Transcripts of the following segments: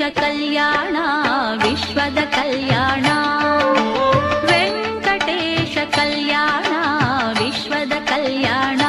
ಕಲ್ಯಾಣ ವಿಶ್ವದ ಕಲ್ಯಾಣ ವೆಂಕಟೇಶ ಕಲ್ಯಾಣ ವಿಶ್ವದ ಕಲ್ಯಾಣ.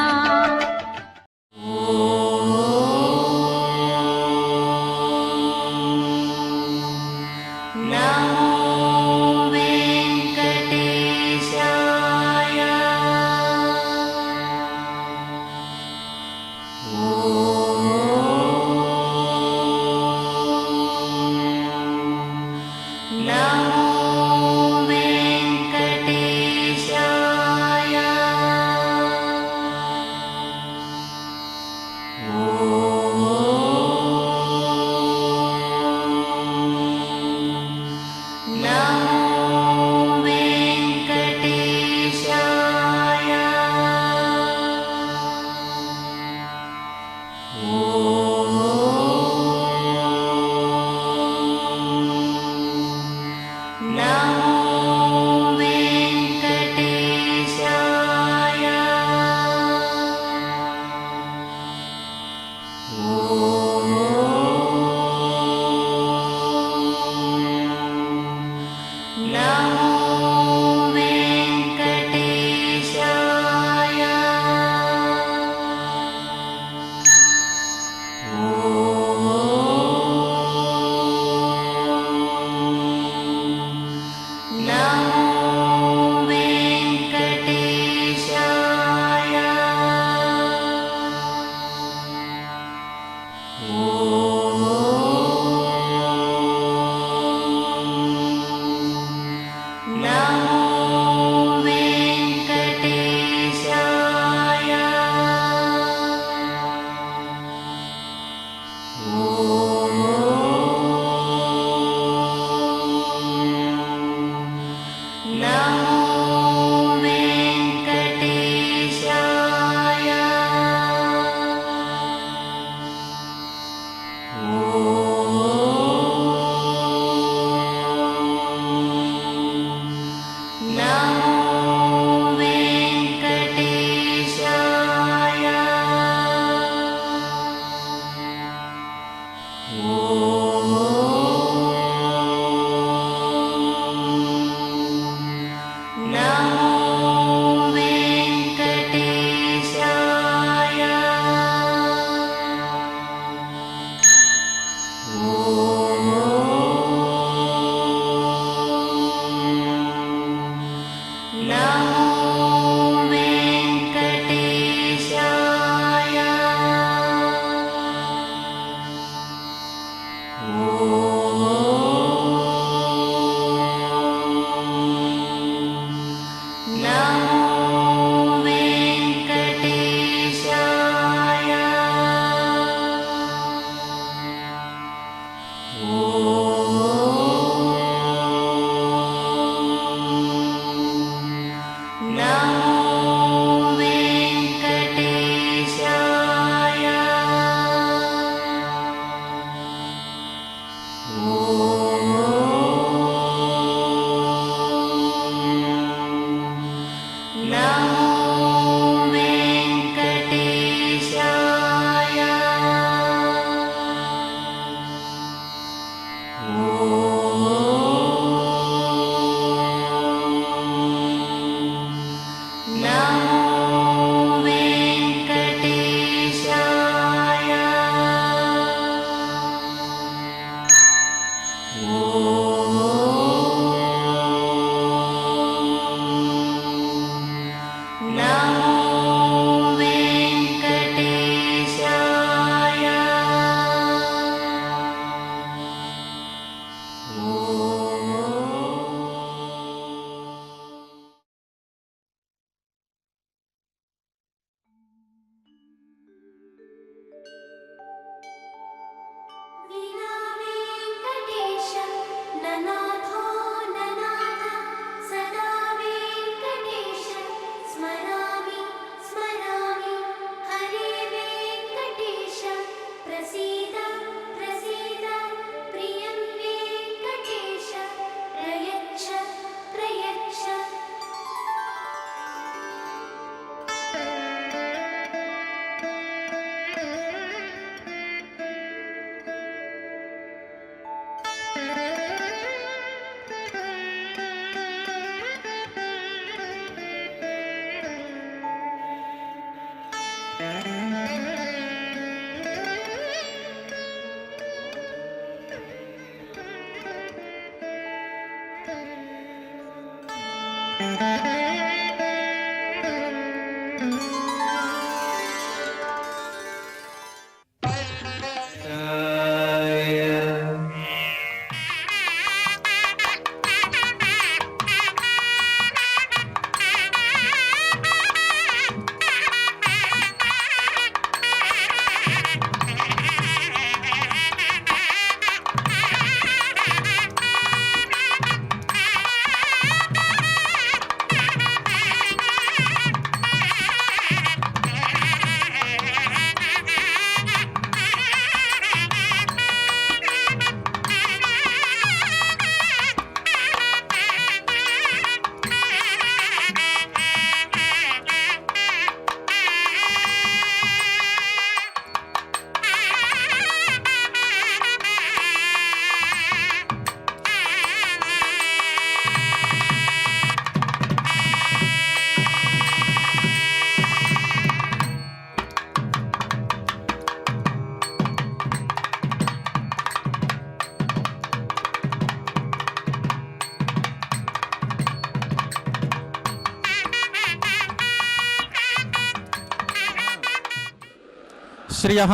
श्रियः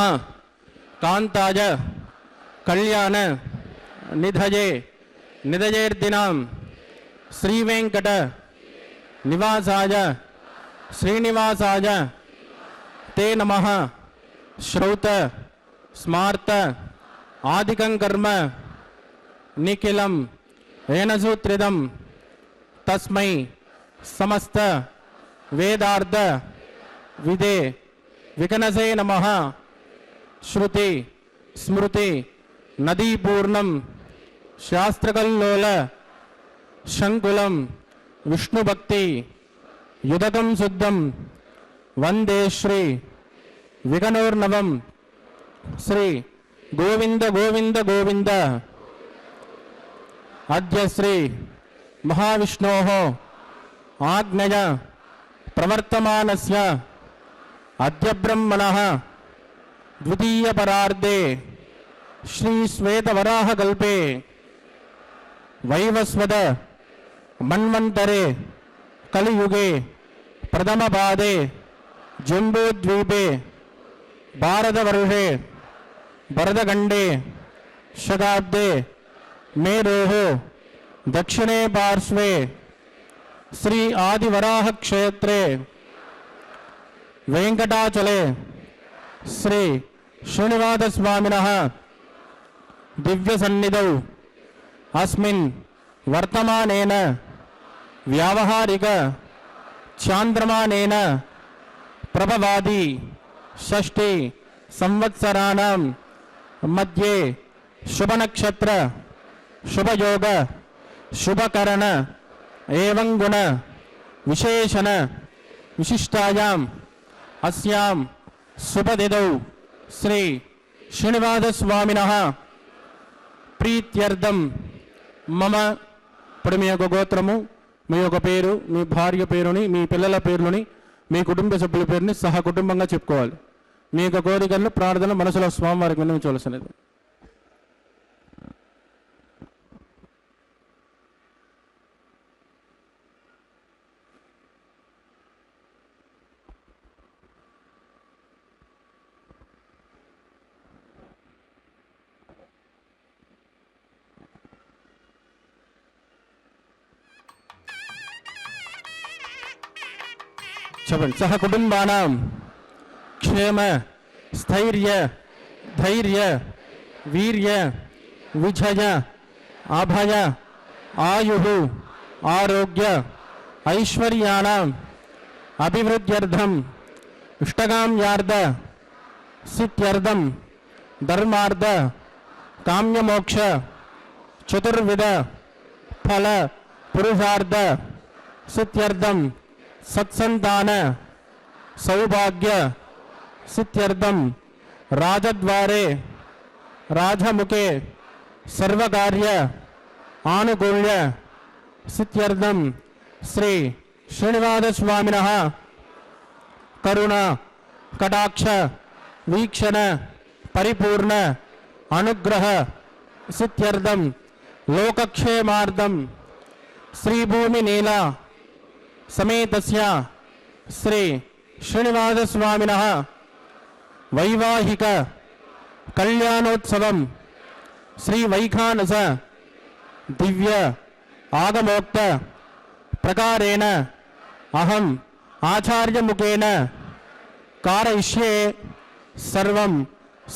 कांताज कल्याण निधये निधयेर्दिनां श्रीवेंकट निवासाय श्रीनिवासाय ते नमः। श्रौत स्मार्त आदिकं कर्म निखिलं येनसूत्रिदं तस्मै समस्त वेदार्थ विदे विकनसे नमः। श्रुति स्मृति नदीपूर्णं शास्त्रकल्लोल शंकुलं विष्णुभक्ति युदकं शुद्धं वंदे श्री विकनोर्नवं श्री गोविंद गोविंद गोविंद। अद्य श्री महाविष्णोः आज्ञया प्रवर्तमानस्य अद्य ब्रह्मणः द्वितीय परार्धे श्री श्वेतवराह कल्पे वैवस्वत मन्वन्तरे कलियुगे प्रथम पादे जम्बूद्वीपे भारतवर्षे भरतखण्डे शताब्दे मेरोः दक्षिणे पार्श्वे श्री आदिवराह क्षेत्रे वेंकटाचले श्री श्रीनिवास स्वामिनः दिव्य सन्निधौ अस्मिन् वर्तमानेन व्यावहारिक चांद्रमानेन प्रभवादि षष्ठी संवत्सराणां मध्ये शुभ नक्षत्र शुभ योग शुभ करण एवं गुण विशेषण विशिष्टायां अस्यां शुभदिनौ श्री श्रीनिवास स्वामिनः प्रीत्यर्थं मम ఇప్పుడు మీ యొక్క గోత్రము మీ యొక్క పేరు మీ భార్య పేరుని మీ పిల్లల పేర్లని మీ కుటుంబ సభ్యుల పేరుని సహ కుటుంబంగా చెప్పుకోవాలి. మీ యొక్క కోరికలను ప్రార్థన మనసులో స్వామివారికి విన్నవించవలసినది. చెప్పండి. సహ కుటుంబానాం క్షేమ స్థైర్య ధైర్య వీర్య విజయ అభయ ఆయు ఆరోగ్య ఐశ్వర్యాణం అభివృద్ధ్యర్థం ఇష్టకామ్యార్థ సిద్ధ్యర్థం ధర్మార్థ కామ్యమోక్ష చతుర్విధ ఫల పురుషార్థ సిద్ధ్యర్థం सत्संतान सौभाग्य सिद्ध्यर्थम राजद्वारे राजमुखे सर्वकार्य आनुकूल्य सिद्ध्यर्थम श्री श्रीनिवास स्वामिनः करुणा कटाक्ष वीक्षण परिपूर्ण अनुग्रह सिद्ध्यर्थम लोकक्षेमार्थम श्रीभूमि नीला समेतस्य श्री श्रीनिवास स्वामिनः वैवाहिक कल्याणोत्सवं श्री वैखानस दिव्य आगमोक्त प्रकारेण अहम आचार्य मुखेन कारयिष्ये సర్వం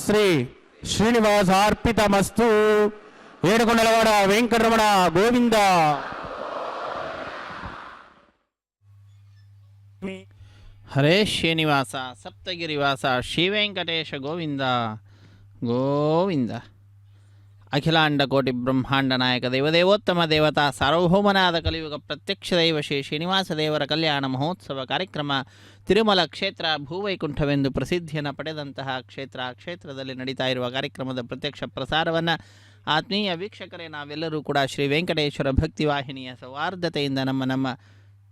శ్రీ శ్రీనివాసార్పితమస్తు. ఏడుకొండలవాడ వెంకటరమణ గోవింద. ಹರೇ ಶ್ರೀನಿವಾಸ ಸಪ್ತಗಿರಿವಾಸ ಶ್ರೀವೆಂಕಟೇಶ ಗೋವಿಂದ ಗೋವಿಂದ. ಅಖಿಲಾಂಡ ಕೋಟಿ ಬ್ರಹ್ಮಾಂಡ ನಾಯಕ ದೇವದೇವೋತ್ತಮ ದೇವತಾ ಸಾರ್ವಭೌಮನಾದ ಕಲಿಯುಗ ಪ್ರತ್ಯಕ್ಷ ದೈವ ಶ್ರೀ ಶ್ರೀನಿವಾಸ ದೇವರ ಕಲ್ಯಾಣ ಮಹೋತ್ಸವ ಕಾರ್ಯಕ್ರಮ ತಿರುಮಲ ಕ್ಷೇತ್ರ ಭೂವೈಕುಂಠವೆಂದು ಪ್ರಸಿದ್ಧಿಯನ್ನು ಪಡೆದಂತಹ ಕ್ಷೇತ್ರದಲ್ಲಿ ನಡೀತಾ ಇರುವ ಕಾರ್ಯಕ್ರಮದ ಪ್ರತ್ಯಕ್ಷ ಪ್ರಸಾರವನ್ನು ಆತ್ಮೀಯ ವೀಕ್ಷಕರೇ ನಾವೆಲ್ಲರೂ ಕೂಡ ಶ್ರೀ ವೆಂಕಟೇಶ್ವರ ಭಕ್ತಿವಾಹಿನಿಯ ಸೌಹಾರ್ದತೆಯಿಂದ ನಮ್ಮ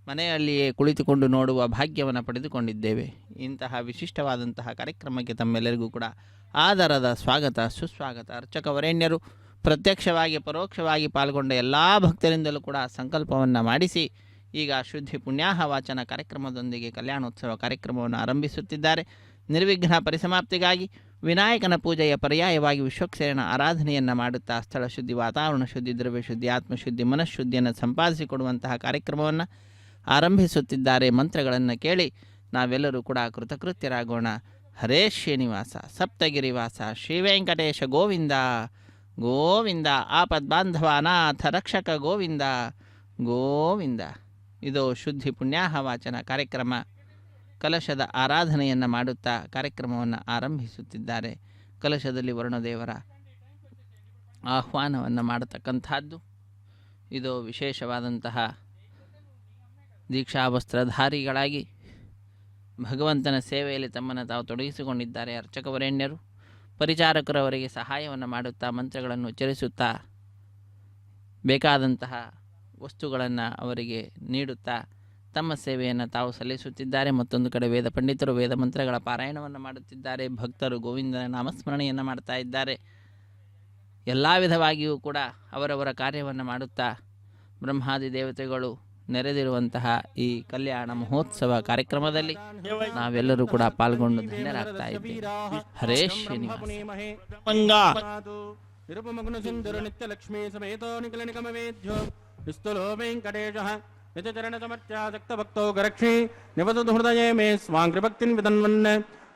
ಮನೆಯಲ್ಲಿಯೇ ಕುಳಿತುಕೊಂಡು ನೋಡುವ ಭಾಗ್ಯವನ್ನು ಪಡೆದುಕೊಂಡಿದ್ದೇವೆ. ಇಂತಹ ವಿಶಿಷ್ಟವಾದಂತಹ ಕಾರ್ಯಕ್ರಮಕ್ಕೆ ತಮ್ಮೆಲ್ಲರಿಗೂ ಕೂಡ ಆದರದ ಸ್ವಾಗತ ಸುಸ್ವಾಗತ. ಅರ್ಚಕ ವರೇಣ್ಯರು ಪ್ರತ್ಯಕ್ಷವಾಗಿ ಪರೋಕ್ಷವಾಗಿ ಪಾಲ್ಗೊಂಡ ಎಲ್ಲ ಭಕ್ತರಿಂದಲೂ ಕೂಡ ಸಂಕಲ್ಪವನ್ನು ಮಾಡಿಸಿ ಈಗ ಶುದ್ಧಿ ಪುಣ್ಯಾಹ ವಾಚನ ಕಾರ್ಯಕ್ರಮದೊಂದಿಗೆ ಕಲ್ಯಾಣೋತ್ಸವ ಕಾರ್ಯಕ್ರಮವನ್ನು ಆರಂಭಿಸುತ್ತಿದ್ದಾರೆ. ನಿರ್ವಿಘ್ನ ಪರಿಸಮಾಪ್ತಿಗಾಗಿ ವಿನಾಯಕನ ಪೂಜೆಯ ಪರ್ಯಾಯವಾಗಿ ವಿಶ್ವಕ್ಸೇನ ಆರಾಧನೆಯನ್ನು ಮಾಡುತ್ತಾ ಸ್ಥಳ ಶುದ್ಧಿ, ವಾತಾವರಣ ಶುದ್ಧಿ, ದ್ರವ್ಯ ಶುದ್ಧಿ, ಆತ್ಮಶುದ್ಧಿ, ಮನಃಶುದ್ಧಿಯನ್ನು ಸಂಪಾದಿಸಿಕೊಡುವಂತಹ ಕಾರ್ಯಕ್ರಮವನ್ನು ಆರಂಭಿಸುತ್ತಿದ್ದಾರೆ. ಮಂತ್ರಗಳನ್ನು ಕೇಳಿ ನಾವೆಲ್ಲರೂ ಕೂಡ ಕೃತಕೃತ್ಯರಾಗೋಣ. ಹರೇ ಶ್ರೀನಿವಾಸ ಸಪ್ತಗಿರಿವಾಸ ಶ್ರೀವೆಂಕಟೇಶ ಗೋವಿಂದ ಗೋವಿಂದ. ಆಪದ್ಬಾಂಧವ ಅನಾಥ ರಕ್ಷಕ ಗೋವಿಂದ ಗೋವಿಂದ. ಇದು ಶುದ್ಧಿ ಪುಣ್ಯಾಹ ವಾಚನ ಕಾರ್ಯಕ್ರಮ. ಕಲಶದ ಆರಾಧನೆಯನ್ನು ಮಾಡುತ್ತಾ ಕಾರ್ಯಕ್ರಮವನ್ನು ಆರಂಭಿಸುತ್ತಿದ್ದಾರೆ. ಕಲಶದಲ್ಲಿ ವರುಣದೇವರ ಆಹ್ವಾನವನ್ನು ಮಾಡತಕ್ಕಂಥದ್ದು ಇದು ವಿಶೇಷವಾದಂತಹ ದೀಕ್ಷಾವಸ್ತ್ರಧಾರಿಗಳಾಗಿ ಭಗವಂತನ ಸೇವೆಯಲ್ಲಿ ತಮ್ಮನ್ನು ತಾವು ತೊಡಗಿಸಿಕೊಂಡಿದ್ದಾರೆ. ಅರ್ಚಕ ವರೇಣ್ಯರು ಪರಿಚಾರಕರವರಿಗೆ ಸಹಾಯವನ್ನು ಮಾಡುತ್ತಾ ಮಂತ್ರಗಳನ್ನು ಉಚ್ಚರಿಸುತ್ತಾ ಬೇಕಾದಂತಹ ವಸ್ತುಗಳನ್ನು ಅವರಿಗೆ ನೀಡುತ್ತಾ ತಮ್ಮ ಸೇವೆಯನ್ನು ತಾವು ಸಲ್ಲಿಸುತ್ತಿದ್ದಾರೆ. ಮತ್ತೊಂದು ಕಡೆ ವೇದ ಪಂಡಿತರು ವೇದ ಮಂತ್ರಗಳ ಪಾರಾಯಣವನ್ನು ಮಾಡುತ್ತಿದ್ದಾರೆ. ಭಕ್ತರು ಗೋವಿಂದನ ನಾಮಸ್ಮರಣೆಯನ್ನು ಮಾಡ್ತಾ ಇದ್ದಾರೆ. ಎಲ್ಲ ವಿಧವಾಗಿಯೂ ಕೂಡ ಅವರವರ ಕಾರ್ಯವನ್ನು ಮಾಡುತ್ತಾ ಬ್ರಹ್ಮಾದಿ ದೇವತೆಗಳು ನೆರೆದಿರುವಂತಹ ಈ ಕಲ್ಯಾಣ ಮಹೋತ್ಸವ ಕಾರ್ಯಕ್ರಮದಲ್ಲಿ ನಾವೆಲ್ಲರೂ ಕೂಡ ಪಾಲ್ಗೊಂಡು ಧನ್ಯರಾಗ್ತಾ ಇದ್ದೇವೆ. ಹರೇ ಶ್ರೀನಿವಾಸ. ನಿರುಪಮಗ್ನ ಸಿಂಧುರ ನಿತ್ಯ ಲಕ್ಷ್ಮೀ ಸಮೇತೋ ನಿಖಿಲ ನಿಗಮ ವೇದ್ಯೋ ವಿಸ್ತುಲೋ ವೆಂಕಟೇಶಃ ನಿಜ ಚರಣ ಸಮರ್ತ್ಯಾಸಕ್ತ ಭಕ್ತೋ ಗರಕ್ಷಿ ನಿವಸತು ಹೃದಯೇ ಮೇ ಸ್ವಾಂಗ್ರಿಭಕ್ತಿನ್ ವಿದನ್ವನ್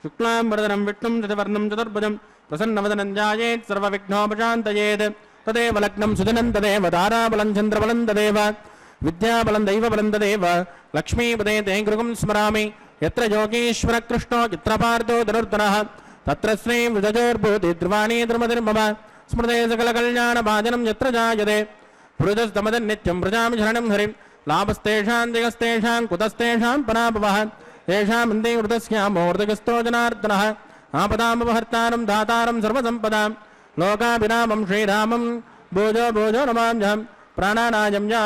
ಶುಕ್ಲಾಂ ವರದನಂ ವಿಷ್ಣುಂ ಶತವರ್ಣಂ ಚತುರ್ಭುಜಂ ಪ್ರಸನ್ನವದನಂ ಧ್ಯಾಯೇತ್ ಸರ್ವವಿಘ್ನೋಪಶಾಂತಯೇತ್ ತದೇವ ಲಗ್ನಂ ಸುದಿನಂ ತದೇವ ತಾರಾಬಲಂ ಚಂದ್ರಬಲಂ ತದೇವ ವಿದ್ಯಾಬಲಂ ದೈವಬಲಂ ತದೇವ ಲಕ್ಷ್ಮೀಪದೇ ತೇ ಗೃಹಂ ಸ್ಮರಾಮಿ ಯತ್ರ ಯೋಗೀಶ್ವರ ಕೃಷ್ಣೋ ಯತ್ರ ಪಾರ್ಥೋ ಧನುರ್ಧನಃ ತತ್ರ ಶ್ರೀ ವಿಜಯೋರ್ಭೂತಿ ಧ್ರುವಾಣಿ ಧರ್ಮಧರ್ಮಮ ಸ್ಮೃತೆ ಸಕಲ ಕಲ್ಯಾಣ ಭಾಜನಂ ಯತ್ರ ಜಾಯತೆ ಪುರುಷಸ್ತಮದನ್ ನಿತ್ಯಂ ಪ್ರಜಾಮಿ ಶರಣಂ ಹರಿಂ ಲಾಭಸ್ತೇಷಾಂ ದಿಗಸ್ತೇಷಾಂ ಕುತಸ್ತೇಷಾಂ ಪರಾಭವಃ ತೇಷಾಂ ಇಂದೇ ವೃತಸ್ಯಾಮೋರ್ಧಗಸ್ತೋ ಜನಾರ್ದನಃ ಆಪದಾಮಪಹರ್ತಾರಂ ದಾತಾರಂ ಸರ್ವಸಂಪದಾಂ ಲೋಕಾಭಿರಾಮಂ ಶ್ರೀರಾಮಂ ಭೋಜೋ ಭೋಜೋ ನಮಾಮ್ಯಹಂ ಪ್ರಾಣಾನಾಯಂ ಯಾ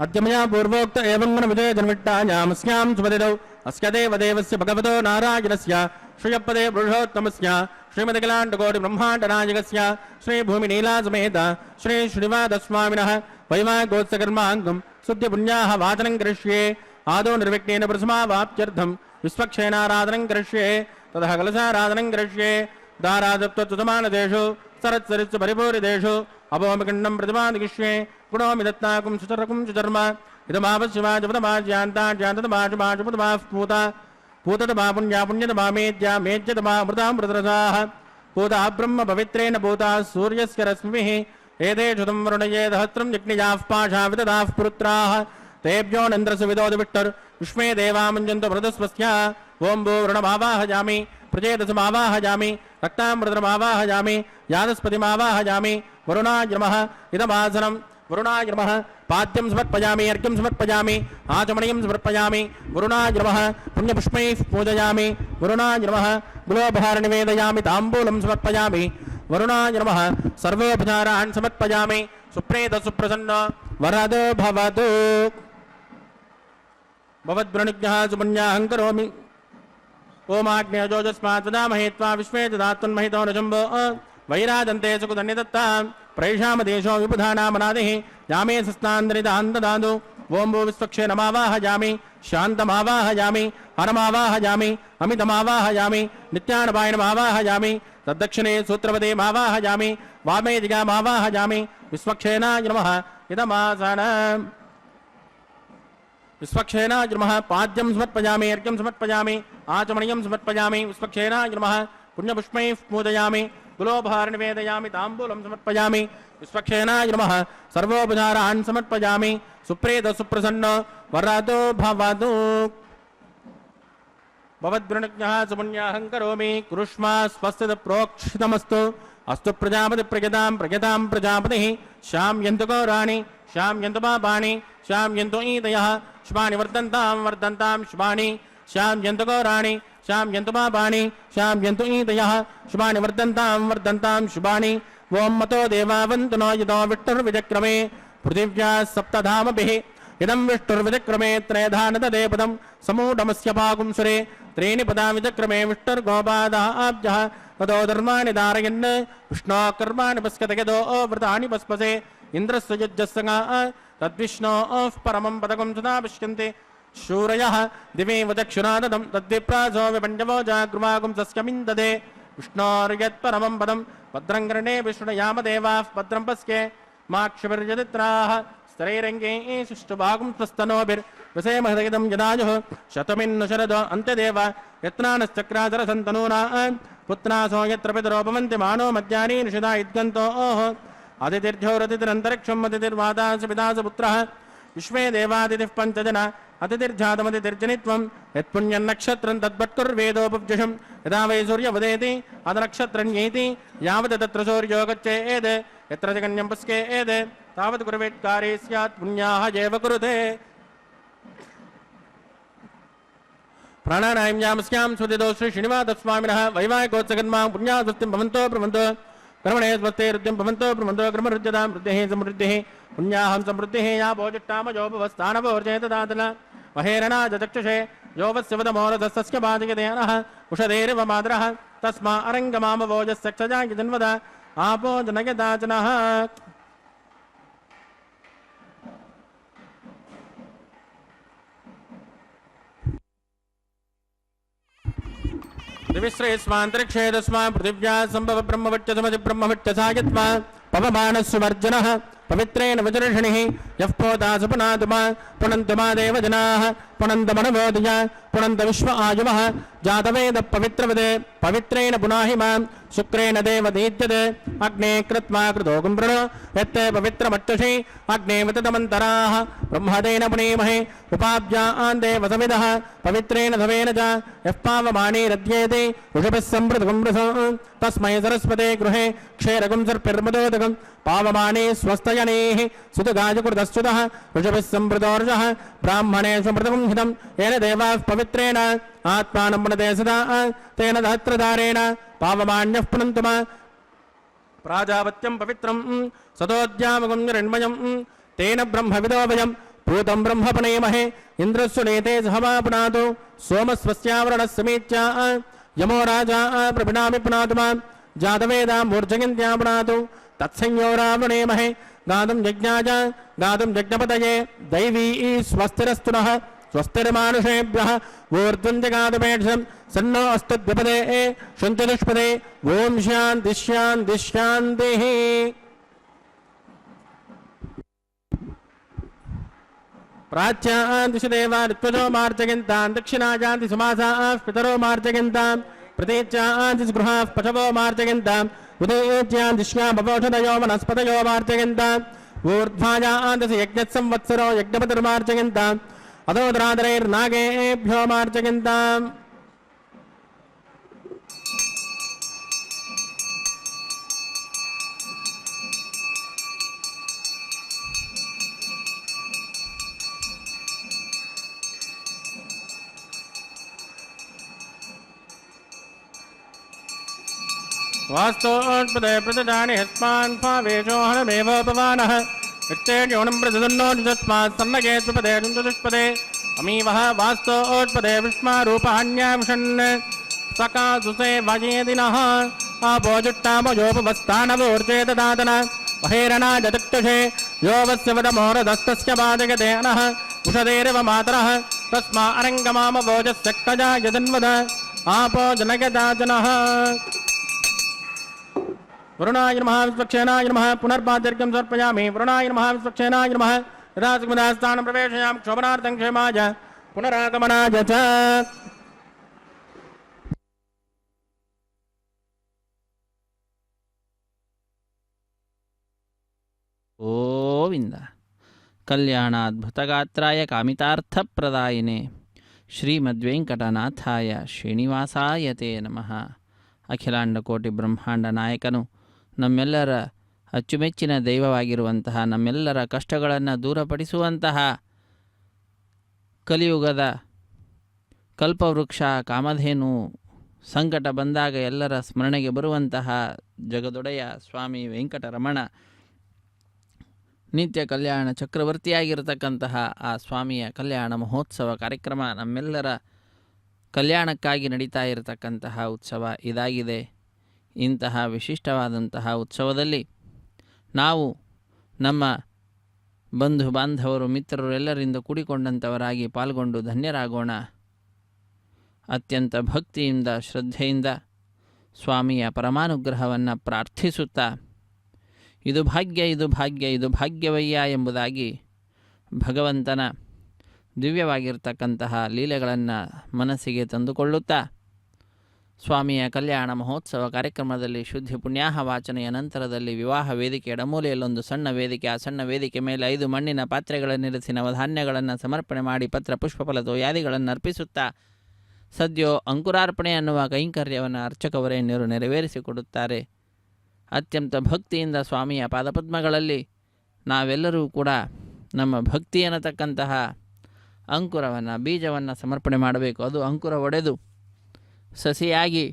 अद्यमया पूर्वोक्त एवं विजय जन्मिट्टायामस्यां सुपदिदौ अस्य देवदेवस्य भगवतो नारायणस्य श्रियपदे पुरुषोत्तमस्य श्रीमदखिलाण्डकोटि ब्रह्माण्डनायकस्य श्रीभूमिनीलासमेत श्री श्रीनिवासस्वामिनः वैवाहिकोत्सकर्माङ्गं शुद्ध्यपुण्याः वाचनं करिष्ये आदौ निर्विघ्नेन प्रथमावाप्त्यर्थं विश्वक्षेणाराधनं करिष्ये ततः कलशाराधनं करिष्ये दाराजप्तुतमानदेषु सरत्सरित्सु परिपूरितेषु अपोमखण्डं प्रतिपादिष्ये गुणोमि दत्ताकुं सुचरकुं सुचर्म इदमापशिवाजपदमाज्यान्ताज्यान्ततमाशुमाशुपदमाः पूता पूततमा पुण्या पुण्यतमा मेद्या मेज्यतमा मृतामृतरसाः पूता ब्रह्म पवित्रेण पूता सूर्यस्य रश्मिः एतेषु तं वरुणये सहस्रं यज्ञयाः पाशा विदधाः पुरुत्राः तेभ्यो नन्द्रसु विदोदविष्टर् विश्वे देवामञ्जन्तो मृतस्वस्य ओं भो वरुणमावाहयामि प्रचेतसमावाहयामि रक्तामृतमावाहयामि यादस्पतिमावाहयामि वरुणाय नमः इदमासनं वरुणाय नमः पाद्यं समर्पयामि अर्घ्यं समर्पयामि आचमनीयं समर्पयामि वरुणाय नमः पुण्यपुष्पैः पूजयामि वरुणाय नमः गुलोपहार निवेदयामि ताम्बूलं समर्पयामि वरुणाय नमः सर्वोपचारान् समर्पयामि सुप्रेत सुप्रसन्न वरदो भवतु भवद्वृणिज्ञः सुपुण्याहं करोमि ओमाग्नेयोजस्मात् वदामहे त्वा विश्वे ददात्वन्महितो न शम्भो वैराजन्ते सुखधन्यदत्तां प्रैषामदेशो विबुधानामनादिः यामे सस्तान्दरितान् ददातु ओं भू विश्वक्षेणमावाहयामि शान्तमावाहयामि हरमावाहयामि अमितमावाहयामि नित्यानपायनमावाहयामि तद्दक्षिणे सूत्रपदेमावाहयामि वामे दिगामावाहयामि विश्वक्षेणाय नमः इदमासनम् विश्वक्षेणाय नमः पाद्यं समर्पयामि अर्घ्यं समर्पयामि आचमनीयं समर्पयामि विश्वक्षेणाय नमः पुण्यपुष्पैः पूजयामि गुलोपहार निवेदयामि ताम्बूलं समर्पयामि विश्वक्षेणाय नमः सर्वोपचारान् समर्पयामि सुप्रीत सुप्रसन्न वरदो भवतु भवद्वृणज्ञः सुपुण्याहं करोमि कुरुष्मा स्वस्तित प्रोक्षितमस्तु अस्तु प्रजापति प्रजतां प्रजापतिः शाम्यन्तु गौराणि शाम्यन्तु पापानि शाम्यन्तु ईदयः शुभानि वर्धन्तां शुभानि शाम्यन्तु गौराणि शाम्यन्तु पापानि शाम्यन्तु ईदयः शुभानि वर्धन्तां शुभानि ओं मतो देवावन्तु नो यतो विष्णुर्विचक्रमे पृथिव्या सप्तधामभिः इदं विष्णुर्विचक्रमे त्रयधानतदेपदं समूढमस्य पाकुंसुरे त्रीणि पदा विचक्रमे विष्णुर्गोपादाब्जः ततो धर्माणि धारयन् विष्णो कर्माणि पश्यत यतो व्रतानि पस्पसे इन्द्रस्य युज्यस्य तद्विष्णोः परमं पदकं सदा पश्यन्ते शूरयः दिवेव दक्षिणादं तद्विप्रासो विपञ्चवो जागृवागुं सस्यमिन्ददे विष्णोर्यत्परमं पदं भद्रं कर्णे विष्णुयामदेवाः भद्रं पश्ये माक्षभिर्यदित्राः स्तरैरङ्गे सुष्ठुभागं स्वस्तनोभिर्विषयमहृदयं यदायुः शतमिन्नु शरदो अन्त्यदेव यत्नानश्चक्राचरसन्तनूना पुत्रासो यत्र पितरो भवन्ति मानो मध्यानि निषिधा इद्गन्तोः अतिथिर्झोरतिथिरन्तरिक्षम् अतिथिर्वादास पितास पुत्रः विश्वे देवातिथिः पञ्चजना अतिथिर्जातमतिथिर्जनित्वं यत्पुण्यन्नक्षत्रं तद्भट्कुर्वेदोपब्जषं यदा वै सूर्यवदेति अदनक्षत्रण्येति यावत् तत्र सूर्यो गच्छेत् यत्र जगन्यं पश्येत् तावत् कुर्वेत्कारे स्यात् पुण्याः एव कुरुते प्राणानायम्यामस्यां स्वदितो श्री श्रीनिवासस्वामिनः वैवाहिकोत्सकर्मा पुण्यास्वस्तिं भवन्तो प्रभवन्तो कर्मणे स्वस्ते रुद्धिं भवन्तो प्रभवन्तो कर्मरुद्यतां वृद्धिः समृद्धिः पुण्याहं समृद्धिः या भोजिष्ठामजोपवस्थानभोर्चेतदातन महेरणाजचक्षुषे योवस्य वदमोरधस्य बाधयतेनः उषधेरिव मातरः तस्मा अरङ्गमामभोजस्सक्षजायजन्वद आपो जनयदाचनः दिविश्रेयस्मान्तरिक्षे तस्मात् पृथिव्या सम्भव ब्रह्मवच्चसमति ब्रह्मवच्चसायत्वा पवमानस्वर्जनः पवित्रेण वज्रषिणिः यः पोता सुपुनातुमा पुनन्तुमा देवजनाः पुनन्तमनवोदय पुनन्त विश्व आयुवः जातवेद पवित्रवदे पवित्रेण पुनाहि मां शुक्रेण देवदीत्यते अग्ने कृत्वा कृतोगुं वृण यत्ते पवित्रमक्षसि अग्ने विततमन्तराः ब्रह्मदेन पुनीमहे उपाभ्यान् देवसमिदः पवित्रेण धवेन च यः पावमानीरध्येति ऋषभिः सम्पृतगुं रसो तस्मै सरस्वते गृहे क्षेरगुं सर्पिर्मदोदकं पावमाने स्वस्तयनेः सुतगाजकृतस्तुतः ऋषभिः सम्पृतोर्षः ब्राह्मणेषु मृतगुं हितं येन देवाः पवित्रेण आत्मानं पुनते सदा तेन दहत्रधारेण पावमान्यः पुनन्तुमा प्राजापत्यं पवित्रं सदोद्यामगुं निरण्मयं तेन ब्रह्मविदो वयं भूतं ब्रह्म पुनेमहे इन्द्रस्य नेते सहवा पुनातु सोमस्वस्यावरणः समीच्या यमो राजा प्रपिणामि पुनातुमा जातवेदा मूर्जयन्त्या पुनातु तत्संयोरावृणेमहे गातुं यज्ञाय गातुं यज्ञपतये दैवी स्वस्तिरस्तुनः स्वस्तिर्मानुषेभ्यः ऊर्ध्वञ्जगातुमेषं सन्नो अस्तुद्विपदे शुञ्चतुष्पदे ॐ शान्तिः शान्तिः शान्तिः प्राच्यान् दिशदेवा ऋत्वजो मार्जयन्तान् दक्षिणायान्ति सुमासाः पितरो मार्जयन्तान् प्रतीच्यान् दिशगृहाः पशवो मार्जयन्तान् उदयेच्यान् दिश्यां भवोषधयो वनस्पतयो मार्जयन्तान् ऊर्ध्वायान् दिश यज्ञसंवत्सरो यज्ञपतिर्मार्जयन्तान् अधोदरादरैर्नागेभ्यो मार्जयन्ताम् वास्तोत्पदे प्रतिदानि हस्मान् भावेशो हनमेवोपवानः नित्येन्योनं प्रतिदन्नो निजस्मात् सन्नगे त्रिपदे चतुष्पदे अमीवः वास्तोत्पदे विष्मारूपहान्याविशन् सकासुसे वयेदिनः आपोजुट्टामयोपवस्थानवोर्चेतदातन महेरणा जतक्षे यो वस्य वदमोरदस्तस्य बाधगते अनः उषदेरिव मातरः तस्मा अरङ्गमामवोजस्यक्तजा यजन्वद आपो जनगदाजनः वरुणाय नमः विश्वक्षेनाय नमः पुनर्पाद्यर्घ्यं समर्पयामि वरुणाय नमः विश्वक्षेनाय नमः यदा सुखदास्थानं प्रवेशयामि क्षोभनार्थं क्षेमाय पुनरागमनाय च ಗೋವಿಂದ ಕಲ್ಯಾಣಾದ್ಭುತಗಾತ್ರಾಯ ಕಾಮಿತಾರ್ಥಪ್ರದಾಯಿನೇ ಶ್ರೀಮದ್ವೆಂಕಟನಾಥಾಯ ಶ್ರೀನಿವಾಸಾಯ ತೇ ನಮಃ. ಅಖಿಲಾಂಡ ಕೋಟಿ ಬ್ರಹ್ಮಾಂಡ ನಾಯಕನು, ನಮ್ಮೆಲ್ಲರ ಅಚ್ಚುಮೆಚ್ಚಿನ ದೈವವಾಗಿರುವಂತಹ, ನಮ್ಮೆಲ್ಲರ ಕಷ್ಟಗಳನ್ನು ದೂರಪಡಿಸುವಂತಹ ಕಲಿಯುಗದ ಕಲ್ಪವೃಕ್ಷ ಕಾಮಧೇನು, ಸಂಕಟ ಬಂದಾಗ ಎಲ್ಲರ ಸ್ಮರಣೆಗೆ ಬರುವಂತಹ ಜಗದೊಡೆಯ ಸ್ವಾಮಿ ವೆಂಕಟರಮಣ, ನಿತ್ಯ ಕಲ್ಯಾಣ ಚಕ್ರವರ್ತಿಯಾಗಿರತಕ್ಕಂತಹ ಆ ಸ್ವಾಮಿಯ ಕಲ್ಯಾಣ ಮಹೋತ್ಸವ ಕಾರ್ಯಕ್ರಮ ನಮ್ಮೆಲ್ಲರ ಕಲ್ಯಾಣಕ್ಕಾಗಿ ನಡೀತಾ ಇರತಕ್ಕಂತಹ ಉತ್ಸವ ಇದಾಗಿದೆ. ಇಂತಹ ವಿಶಿಷ್ಟವಾದಂತಹ ಉತ್ಸವದಲ್ಲಿ ನಾವು ನಮ್ಮ ಬಂಧು ಬಾಂಧವರು ಮಿತ್ರರು ಎಲ್ಲರಿಂದ ಕೂಡಿಕೊಂಡಂಥವರಾಗಿ ಪಾಲ್ಗೊಂಡು ಧನ್ಯರಾಗೋಣ. ಅತ್ಯಂತ ಭಕ್ತಿಯಿಂದ ಶ್ರದ್ಧೆಯಿಂದ ಸ್ವಾಮಿಯ ಪರಮಾನುಗ್ರಹವನ್ನು ಪ್ರಾರ್ಥಿಸುತ್ತಾ ಇದು ಭಾಗ್ಯ ಇದು ಭಾಗ್ಯ ಇದು ಭಾಗ್ಯವಯ್ಯ ಎಂಬುದಾಗಿ ಭಗವಂತನ ದಿವ್ಯವಾಗಿರ್ತಕ್ಕಂತಹ ಲೀಲೆಗಳನ್ನು ಮನಸ್ಸಿಗೆ ತಂದುಕೊಳ್ಳುತ್ತಾ ಸ್ವಾಮಿಯ ಕಲ್ಯಾಣ ಮಹೋತ್ಸವ ಕಾರ್ಯಕ್ರಮದಲ್ಲಿ ಶುದ್ಧಿ ಪುಣ್ಯಾಹ ವಾಚನೆಯ ನಂತರದಲ್ಲಿ ವಿವಾಹ ವೇದಿಕೆ ಎಡಮೂಲೆಯಲ್ಲೊಂದು ಸಣ್ಣ ವೇದಿಕೆ, ಆ ಸಣ್ಣ ವೇದಿಕೆ ಮೇಲೆ 5 ಮಣ್ಣಿನ ಪಾತ್ರೆಗಳನ್ನಿರಿಸಿ ನವಧಾನ್ಯಗಳನ್ನು ಸಮರ್ಪಣೆ ಮಾಡಿ ಪತ್ರ ಪುಷ್ಪಫಲ ತೋಯಾದಿಗಳನ್ನು ಅರ್ಪಿಸುತ್ತಾ ಸದ್ಯೋ ಅಂಕುರಾರ್ಪಣೆ ಅನ್ನುವ ಕೈಂಕರ್ಯವನ್ನು ಅರ್ಚಕವರೇಣ್ಯರು ನೆರವೇರಿಸಿಕೊಡುತ್ತಾರೆ. ಅತ್ಯಂತ ಭಕ್ತಿಯಿಂದ ಸ್ವಾಮಿಯ ಪಾದಪದ್ಮಗಳಲ್ಲಿ ನಾವೆಲ್ಲರೂ ಕೂಡ ನಮ್ಮ ಭಕ್ತಿ ಅನ್ನತಕ್ಕಂತಹ ಅಂಕುರವನ್ನು, ಬೀಜವನ್ನು ಸಮರ್ಪಣೆ ಮಾಡಬೇಕು. ಅದು ಅಂಕುರ ಒಡೆದು ಸಸಿಯಾಗಿ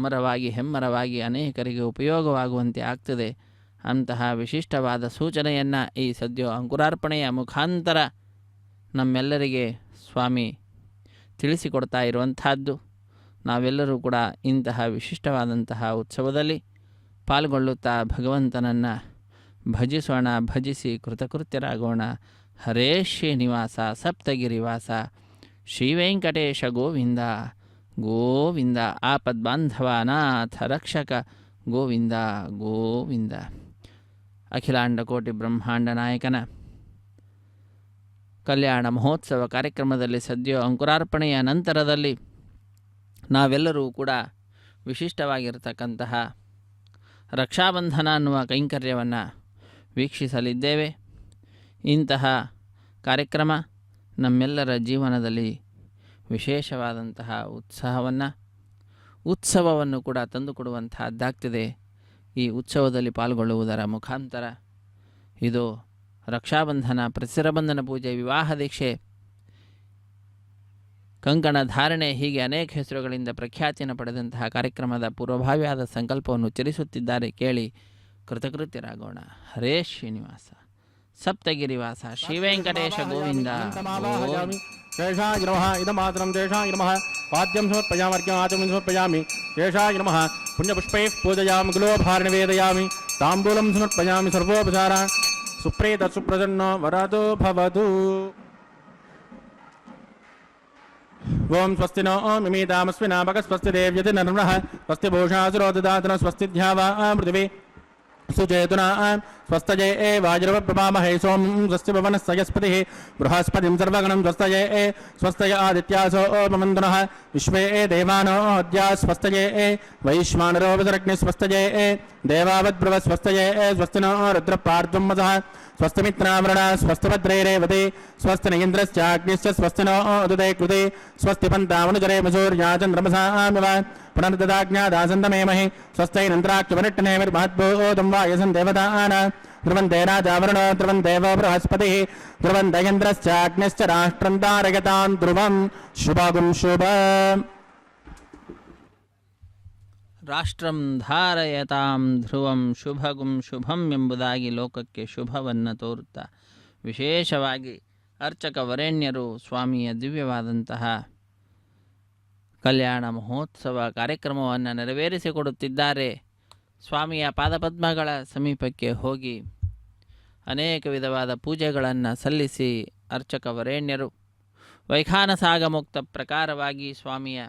ಮರವಾಗಿ ಹೆಮ್ಮರವಾಗಿ ಅನೇಕರಿಗೆ ಉಪಯೋಗವಾಗುವಂತೆ ಆಗ್ತದೆ. ಅಂತಹ ವಿಶಿಷ್ಟವಾದ ಸೂಚನೆಯನ್ನು ಈ ಸದ್ಯೋ ಅಂಕುರಾರ್ಪಣೆಯ ಮುಖಾಂತರ ನಮ್ಮೆಲ್ಲರಿಗೆ ಸ್ವಾಮಿ ತಿಳಿಸಿಕೊಡ್ತಾ ಇರುವಂತಹದ್ದು. ನಾವೆಲ್ಲರೂ ಕೂಡ ಇಂತಹ ವಿಶಿಷ್ಟವಾದಂತಹ ಉತ್ಸವದಲ್ಲಿ ಪಾಲ್ಗೊಳ್ಳುತ್ತಾ ಭಗವಂತನನ್ನು ಭಜಿಸೋಣ, ಭಜಿಸಿ ಕೃತಕೃತ್ಯರಾಗೋಣ. ಹರೇ ಶ್ರೀನಿವಾಸ ಸಪ್ತಗಿರಿವಾಸ ಶ್ರೀವೆಂಕಟೇಶ ಗೋವಿಂದ ಗೋವಿಂದ. ಆಪದ್ಬಾಂಧವ ಅನಾಥ ರಕ್ಷಕ ಗೋವಿಂದ ಗೋವಿಂದ. ಅಖಿಲಾಂಡ ಕೋಟಿ ಬ್ರಹ್ಮಾಂಡ ನಾಯಕನ ಕಲ್ಯಾಣ ಮಹೋತ್ಸವ ಕಾರ್ಯಕ್ರಮದಲ್ಲಿ ಸದ್ಯೋ ಅಂಕುರಾರ್ಪಣೆಯ ನಂತರದಲ್ಲಿ ನಾವೆಲ್ಲರೂ ಕೂಡ ವಿಶಿಷ್ಟವಾಗಿರತಕ್ಕಂತಹ ರಕ್ಷಾಬಂಧನ ಅನ್ನುವ ಕೈಂಕರ್ಯವನ್ನು ವೀಕ್ಷಿಸಲಿದ್ದೇವೆ. ಇಂತಹ ಕಾರ್ಯಕ್ರಮ ನಮ್ಮೆಲ್ಲರ ಜೀವನದಲ್ಲಿ ವಿಶೇಷವಾದಂತಹ ಉತ್ಸವವನ್ನು ಕೂಡ ತಂದುಕೊಡುವಂತಹದ್ದಾಗ್ತದೆ. ಈ ಉತ್ಸವದಲ್ಲಿ ಪಾಲ್ಗೊಳ್ಳುವುದರ ಮುಖಾಂತರ ಇದು ರಕ್ಷಾಬಂಧನ, ಪ್ರತಿಸರಬಂಧನ ಪೂಜೆ, ವಿವಾಹ ದೀಕ್ಷೆ, ಕಂಕಣ ಧಾರಣೆ, ಹೀಗೆ ಅನೇಕ ಹೆಸರುಗಳಿಂದ ಪ್ರಖ್ಯಾತಿಯನ್ನು ಪಡೆದಂತಹ ಕಾರ್ಯಕ್ರಮದ ಪೂರ್ವಭಾವಿಯಾದ ಸಂಕಲ್ಪವನ್ನು ಉಚ್ಚರಿಸುತ್ತಿದ್ದಾರೆ. ಕೇಳಿ ಕೃತಕೃತ್ಯರಾಗೋಣ. ಹರೇ ಶ್ರೀನಿವಾಸ ಸಪ್ತಗಿರಿವಾಸ ಶ್ರೀವೆಂಕಟೇಶ ಗೋವಿಂದ. ಶೇಷಾಯ ನಮಃ ಇದಮಾತರಂ ಶೇಷಾಯ ನಮಃ ಪಾದ್ಯಂ ಸಮರ್ಪಯಾಮಿ ಆಚಮಂ ಸಮರ್ಪಯಾಮಿ ಶೇಷಾಯ ನಮಃ ಪುಣ್ಯಪುಷ್ಪೈಃ ಪೂಜಯಾಮಿ ಗುಲೋಭಾರ ನಿವೇದಯಾಮಿ ತಾಂಬೂಲಂ ಸಮರ್ಪಯಾಮಿ ಸರ್ವೋಪಚಾರ ಸುಪ್ರೇತ ಸುಪ್ರಸನ್ನೋ ವರದೋ ಭವತು. ಓಂ ಸ್ವಸ್ತಿ ನೋ ಮಿಮೀತಾಮಸ್ವಿನಾಪಕ ಸ್ವಸ್ತಿ ದೇವ್ಯತಿ ನರ್ಮಃ ಸ್ವಸ್ತಿ ಭೂಷಾಸುರೋ ದದಾತನ ಸ್ವಸ್ತಿ ಧ್ಯಾವಾ ಪೃಥಿವೀ सुचेतुना स्वस्तये वाजरवप्रभामहे सोम स्वस्ति भवनस्यस्पतिः बृहस्पतिं सर्वगणं स्वस्तये स्वस्तय आदित्यासो ममन्दनः विश्वे देवानो अद्या स्वस्तये वैश्वानरो विसरग्नि स्वस्तये देवावद्ब्रव स्वस्तये स्वस्तिनो रुद्रपार्द्वं वसः स्वस्तिमित्रावरण स्वस्तिभद्रैरेवते स्वस्ति इन्द्रश्चाग्निश्च स्वस्तिनो उदते कृते स्वस्ति पन्तामनुचरे मसूर्या चन्द्रमसामिव पुनर्ददाज्ञादासन्दमेमहि स्वस्तैरन्त्राक्षपरिट्टनेमिर्महद्भूतं वायसन् देवतान् ध्रुवन्ते राजावरुणो ध्रुवन् देवो बृहस्पतिः ध्रुवन् इन्द्रश्चाग्निश्च राष्ट्रं तारयतां ध्रुवं शुभगुं शुभ. ರಾಷ್ಟ್ರಂ ಧಾರಯತಾಂ ಧ್ರುವಂ ಶುಭಗುಂ ಶುಭಂ ಎಂಬುದಾಗಿ ಲೋಕಕ್ಕೆ ಶುಭವನ್ನು ತೋರುತ್ತಾ ವಿಶೇಷವಾಗಿ ಅರ್ಚಕ ವರೇಣ್ಯರು ಸ್ವಾಮಿಯ ದಿವ್ಯವಾದಂತಹ ಕಲ್ಯಾಣ ಮಹೋತ್ಸವ ಕಾರ್ಯಕ್ರಮವನ್ನು ನೆರವೇರಿಸಿಕೊಡುತ್ತಿದ್ದಾರೆ. ಸ್ವಾಮಿಯ ಪಾದಪದ್ಮಗಳ ಸಮೀಪಕ್ಕೆ ಹೋಗಿ ಅನೇಕ ವಿಧವಾದ ಪೂಜೆಗಳನ್ನು ಸಲ್ಲಿಸಿ ಅರ್ಚಕ ವರೇಣ್ಯರು ವೈಖಾನಸಾಗ ಮುಕ್ತ ಪ್ರಕಾರವಾಗಿ ಸ್ವಾಮಿಯ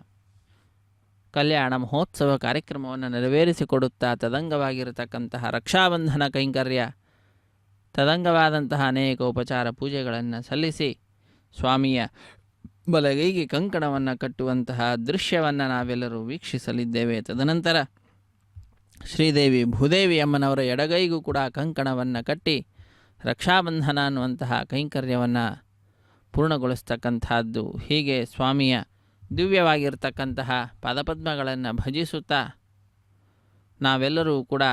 ಕಲ್ಯಾಣ ಮಹೋತ್ಸವ ಕಾರ್ಯಕ್ರಮವನ್ನು ನೆರವೇರಿಸಿಕೊಡುತ್ತಾ ತದಂಗವಾಗಿರತಕ್ಕಂತಹ ರಕ್ಷಾಬಂಧನ ಕೈಂಕರ್ಯ, ತದಂಗವಾದಂತಹ ಅನೇಕ ಉಪಚಾರ ಪೂಜೆಗಳನ್ನು ಸಲ್ಲಿಸಿ ಸ್ವಾಮಿಯ ಬಲಗೈಗೆ ಕಂಕಣವನ್ನು ಕಟ್ಟುವಂತಹ ದೃಶ್ಯವನ್ನು ನಾವೆಲ್ಲರೂ ವೀಕ್ಷಿಸಲಿದ್ದೇವೆ. ತದನಂತರ ಶ್ರೀದೇವಿ ಭೂದೇವಿ ಅಮ್ಮನವರ ಎಡಗೈಗೂ ಕೂಡ ಕಂಕಣವನ್ನು ಕಟ್ಟಿ ರಕ್ಷಾಬಂಧನ ಅನ್ನುವಂತಹ ಕೈಂಕರ್ಯವನ್ನು ಪೂರ್ಣಗೊಳಿಸ್ತಕ್ಕಂಥದ್ದು. ಹೀಗೆ ಸ್ವಾಮಿಯ ದಿವ್ಯವಾಗಿರ್ತಕ್ಕಂತಹ ಪಾದಪದ್ಮಗಳನ್ನು ಭಜಿಸುತ್ತಾ ನಾವೆಲ್ಲರೂ ಕೂಡ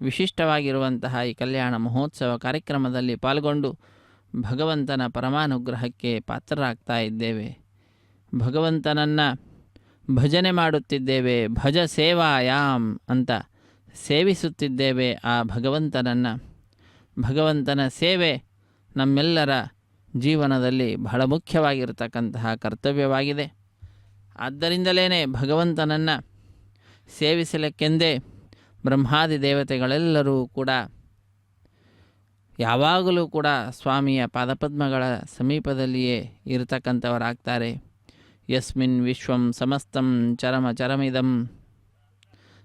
ವಿಶಿಷ್ಟವಾಗಿರುವಂತಹ ಈ ಕಲ್ಯಾಣ ಮಹೋತ್ಸವ ಕಾರ್ಯಕ್ರಮದಲ್ಲಿ ಪಾಲ್ಗೊಂಡು ಭಗವಂತನ ಪರಮಾನುಗ್ರಹಕ್ಕೆ ಪಾತ್ರರಾಗ್ತಾ ಇದ್ದೇವೆ. ಭಗವಂತನನ್ನು ಭಜನೆ ಮಾಡುತ್ತಿದ್ದೇವೆ. ಭಜ ಸೇವಾಯಾಮ್ ಅಂತ ಸೇವಿಸುತ್ತಿದ್ದೇವೆ ಆ ಭಗವಂತನನ್ನು. ಭಗವಂತನ ಸೇವೆ ನಮ್ಮೆಲ್ಲರ ಜೀವನದಲ್ಲಿ ಬಹಳ ಮುಖ್ಯವಾಗಿರತಕ್ಕಂತಹ ಕರ್ತವ್ಯವಾಗಿದೆ. ಆದ್ದರಿಂದಲೇ ಭಗವಂತನನ್ನು ಸೇವಿಸಲಿಕ್ಕೆಂದೇ ಬ್ರಹ್ಮಾದಿ ದೇವತೆಗಳೆಲ್ಲರೂ ಕೂಡ ಯಾವಾಗಲೂ ಕೂಡ ಸ್ವಾಮಿಯ ಪಾದಪದ್ಮಗಳ ಸಮೀಪದಲ್ಲಿಯೇ ಇರತಕ್ಕಂಥವರಾಗ್ತಾರೆ. ಯಸ್ಮಿನ್ ವಿಶ್ವಂ ಸಮಸ್ತಂ ಚರಮಿದಂ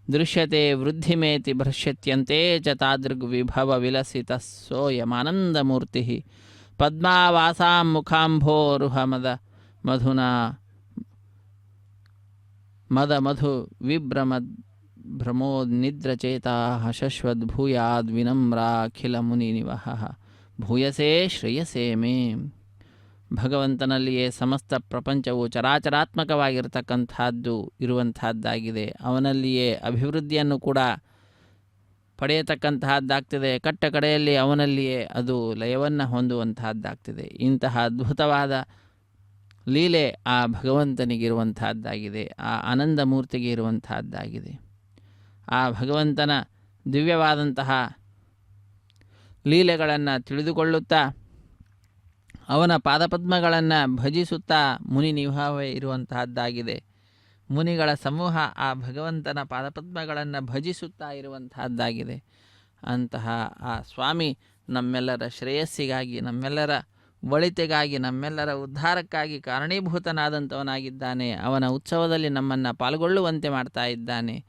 ದೃಶ್ಯತೆ ವೃದ್ಧಿಮೇತಿ ಭ್ರಶ್ಯತ್ಯಂತೆ ಚ ತಾದೃಗ್ ವಿಭವ ವಿಲಸಿತ ಸೋಯಮಾನಂದಮೂರ್ತಿ ಪದ್ಮಾವಾಸಾಂ ಮುಖಾಂಭೋರುಹ ಮಧುನಾ ಮಧು ಭ್ರಮೋನ್ನಿದ್ರಚೇತಾ ಶಶ್ವದ್ಭೂಯಾದ್ ವಿನಮ್ರಾಖಿಲ ಮುನಿನಿವಹ ಭೂಯಸೇ ಶ್ರೇಯಸೇ ಮೇ. ಭಗವಂತನಲ್ಲಿಯೇ ಸಮಸ್ತ ಪ್ರಪಂಚವು ಚರಾಚರಾತ್ಮಕವಾಗಿರತಕ್ಕಂಥದ್ದು ಇರುವಂತಹದ್ದಾಗಿದೆ. ಅವನಲ್ಲಿಯೇ ಅಭಿವೃದ್ಧಿಯನ್ನು ಕೂಡ ಪಡೆಯತಕ್ಕಂತಹದ್ದಾಗ್ತಿದೆ. ಕಟ್ಟ ಕಡೆಯಲ್ಲಿ ಅವನಲ್ಲಿಯೇ ಅದು ಲಯವನ್ನು ಹೊಂದುವಂತಹದ್ದಾಗ್ತಿದೆ. ಇಂತಹ ಅದ್ಭುತವಾದ ಲೀಲೆ ಆ ಭಗವಂತನಿಗಿರುವಂತಹದ್ದಾಗಿದೆ, ಆ ಆನಂದ ಮೂರ್ತಿಗೆ ಇರುವಂತಹದ್ದಾಗಿದೆ. ಆ ಭಗವಂತನ ದಿವ್ಯವಾದಂತಹ ಲೀಲೆಗಳನ್ನು ತಿಳಿದುಕೊಳ್ಳುತ್ತಾ ಅವನ ಪಾದಪದ್ಮಗಳನ್ನು ಭಜಿಸುತ್ತಾ ಮುನಿ ನಿಭಾವೇ ಇರುವಂತಹದ್ದಾಗಿದೆ. ಮುನಿಗಳ ಸಮೂಹ ಆ ಭಗವಂತನ ಪಾದಪದ್ಮಗಳನ್ನು ಭಜಿಸುತ್ತಾ ಇರುವಂತಹದ್ದಾಗಿದೆ. ಅಂತಹ ಆ ಸ್ವಾಮಿ ನಮ್ಮೆಲ್ಲರ ಶ್ರೇಯಸ್ಸಿಗಾಗಿ, ನಮ್ಮೆಲ್ಲರ ಒಳಿತಿಗಾಗಿ, ನಮ್ಮೆಲ್ಲರ ಉದ್ಧಾರಕ್ಕಾಗಿ ಕಾರಣೀಭೂತನಾದಂಥವನಾಗಿದ್ದಾನೆ. ಅವನ ಉತ್ಸವದಲ್ಲಿ ನಮ್ಮನ್ನು ಪಾಲ್ಗೊಳ್ಳುವಂತೆ ಮಾಡ್ತಾ ಇದ್ದಾನೆ.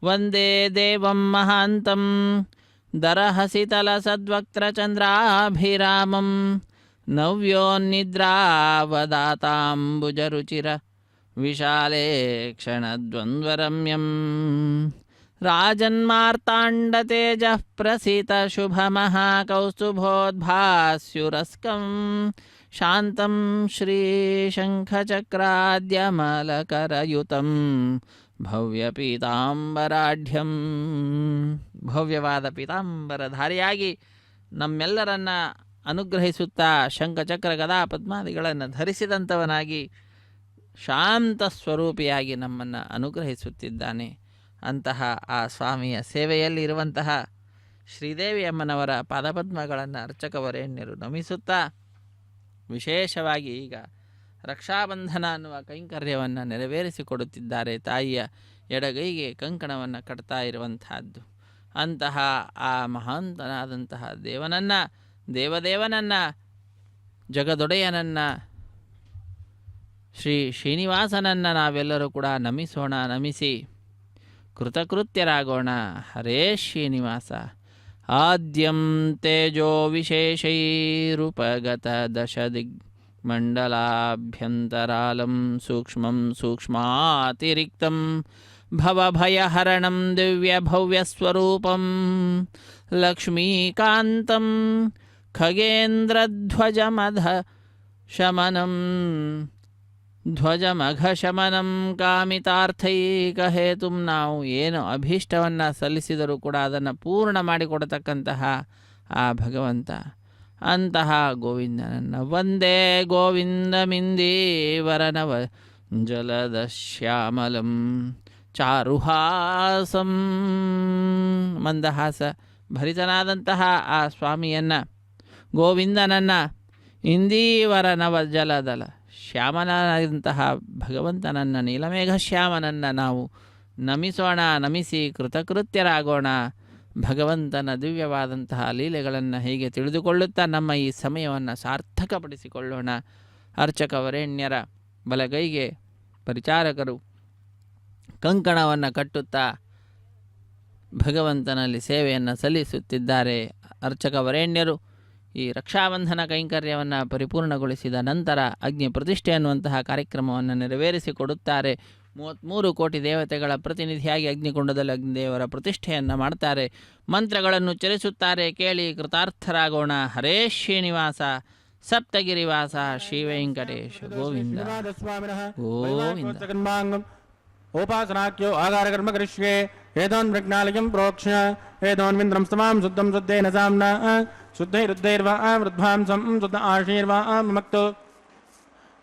ವಂದೇ ದೇವಂ ಮಹಾಂತಂ ದರಹಸಿತಲ ಸದ್ವಕ್ತ್ರ ಚಂದ್ರಾಭಿರಾಮಂ ನವ್ಯೋನ್ನಿದ್ರಾವದಾತಾಂಬುಜರುಚಿರ ವಿಶಾಲೇ ಕ್ಷಣದ್ವಂದ್ವರಮ್ಯಂ ರಾಜನ್ಮಾರ್ತಾಂಡತೇಜಃ ಪ್ರಸಿತ ಶುಭಮಹಾಕೌಸ್ತುಭೋದ್ಭಾಸ್ಯುರಸ್ಕಂ ಶಾಂತಂ ಶ್ರೀಶಂಖಚಕ್ರಾದ್ಯಮಲಕರಯುತಂ ಭವ್ಯಪೀತಾಂಬರಾಢ್ಯಂ. ಭವ್ಯವಾದ ಪೀತಾಂಬರಧಾರಿಯಾಗಿ ನಮ್ಮೆಲ್ಲರನ್ನ ಅನುಗ್ರಹಿಸುತ್ತಾ ಶಂಖಚಕ್ರ ಗದಾ ಪದ್ಮಾದಿಗಳನ್ನು ಧರಿಸಿದಂಥವನಾಗಿ ಶಾಂತ ಸ್ವರೂಪಿಯಾಗಿ ನಮ್ಮನ್ನು ಅನುಗ್ರಹಿಸುತ್ತಿದ್ದಾನೆ. ಅಂತಹ ಆ ಸ್ವಾಮಿಯ ಸೇವೆಯಲ್ಲಿ ಇರುವಂತಹ ಶ್ರೀದೇವಿ ಅಮ್ಮನವರ ಪಾದಪದ್ಮಗಳನ್ನು ಅರ್ಚಕವರೇಣ್ಯರು ನಮಿಸುತ್ತಾ ವಿಶೇಷವಾಗಿ ಈಗ ರಕ್ಷಾಬಂಧನ ಅನ್ನುವ ಕೈಂಕರ್ಯವನ್ನು ನೆರವೇರಿಸಿಕೊಡುತ್ತಿದ್ದಾರೆ. ತಾಯಿಯ ಎಡಗೈಗೆ ಕಂಕಣವನ್ನು ಕಟ್ತಾ ಇರುವಂತಹದ್ದು. ಅಂತಹ ಆ ಮಹಾಂತನಾದಂತಹ ದೇವದೇವನನ್ನು ಜಗದೊಡೆಯನನ್ನು ಶ್ರೀನಿವಾಸನನ್ನು ನಾವೆಲ್ಲರೂ ಕೂಡ ನಮಿಸೋಣ. ನಮಿಸಿ ಕೃತಕೃತ್ಯರಾಗೋಣ. ಹರೇ ಶ್ರೀನಿವಾಸ. ಆದ್ಯಂ ತೇಜೋ ವಿಶೇಷೈರುಪಗತ ದಶದಿಗ್ಮಂಡಲಾಭ್ಯಂತರಾಲಂ ಸೂಕ್ಷ್ಮಂ ಸೂಕ್ಷ್ಮಾತಿರಿಕ್ತಂ ಭವಭಯಹರಣಂ ದಿವ್ಯಭವ್ಯಸ್ವರೂಪಂ ಲಕ್ಷ್ಮೀಕಾಂತಂ ಖಗೇಂದ್ರಧ್ವಜಮಧ ಶಮನಂ ಧ್ವಜಮಘಶಮನಂ ಕಾಮಿತಾರ್ಥೈಕಹೇತುಂ. ನಾವು ಏನು ಅಭೀಷ್ಟವನ್ನು ಸಲ್ಲಿಸಿದರೂ ಕೂಡ ಅದನ್ನು ಪೂರ್ಣ ಮಾಡಿಕೊಡತಕ್ಕಂತಹ ಆ ಭಗವಂತ, ಅಂತಹ ಗೋವಿಂದನನ್ನು ವಂದೇ ಗೋವಿಂದಮಿಂದೀವರನವ ಜಲದ ಶ್ಯಾಮಲಂ ಚಾರುಹಾಸಂ. ಮಂದಹಾಸ ಭರಿತನಾದಂತಹ ಆ ಸ್ವಾಮಿಯನ್ನು, ಗೋವಿಂದನನ್ನು, ಇಂದೀವರ ನವ ಜಲದಲ ಶ್ಯಾಮನಾದಂತಹ ಭಗವಂತನನ್ನು, ನೀಲಮೇಘ ಶ್ಯಾಮನನ್ನು ನಾವು ನಮಿಸೋಣ. ನಮಿಸಿ ಕೃತಕೃತ್ಯರಾಗೋಣ. ಭಗವಂತನ ದಿವ್ಯವಾದಂತಹ ಲೀಲೆಗಳನ್ನು ಹೀಗೆ ತಿಳಿದುಕೊಳ್ಳುತ್ತಾ ನಮ್ಮ ಈ ಸಮಯವನ್ನು ಸಾರ್ಥಕಪಡಿಸಿಕೊಳ್ಳೋಣ. ಅರ್ಚಕ ವರೇಣ್ಯರ ಬಲಗೈಗೆ ಪರಿಚಾರಕರು ಕಂಕಣವನ್ನು ಕಟ್ಟುತ್ತಾ ಭಗವಂತನಲ್ಲಿ ಸೇವೆಯನ್ನು ಸಲ್ಲಿಸುತ್ತಿದ್ದಾರೆ. ಅರ್ಚಕ ವರೇಣ್ಯರು ಈ ರಕ್ಷಾಬಂಧನ ಕೈಂಕರ್ಯವನ್ನು ಪರಿಪೂರ್ಣಗೊಳಿಸಿದ ನಂತರ ಅಗ್ನಿ ಪ್ರತಿಷ್ಠೆ ಅನ್ನುವಂತಹ ಕಾರ್ಯಕ್ರಮವನ್ನು ನೆರವೇರಿಸಿಕೊಡುತ್ತಾರೆ. 33 ಕೋಟಿ ದೇವತೆಗಳ ಪ್ರತಿನಿಧಿಯಾಗಿ ಅಗ್ನಿಕುಂಡದಲ್ಲಿ ಅಗ್ನಿದೇವರ ಪ್ರತಿಷ್ಠೆಯನ್ನು ಮಾಡ್ತಾರೆ. ಮಂತ್ರಗಳನ್ನು ಚಲಿಸುತ್ತಾರೆ. ಕೇಳಿ ಕೃತಾರ್ಥರಾಗೋಣ. ಹರೇ ಶ್ರೀನಿವಾಸ ಸಪ್ತಗಿರಿವಾಸ ಶ್ರೀ ವೆಂಕಟೇಶ ಗೋವಿಂದ ಗೋವಿಂದ. ಓಪಾಸನಾಖ್ಯೋ ಆಗಾರಕರ್ಮ ಕರಿಷ್ಯೆ ಏತೋನ್ ವಿಘ್ನಾಲಯಂ ಪ್ರೋಕ್ಷ್ಯ ಏತೋನ್ವಿಂದ್ರಂ ಸ್ತಮಾಂ ಶುದ್ಧಂ ಶುದ್ಧೇನ ಸಾಮ್ನ ಶುದ್ಧೈರುದ್ಧೈರ್ವಾ ವೃದ್ಧಾಂಸಂ ಶುದ್ಧ ಆಶೀರ್ವಾ ಮಮಕ್ತು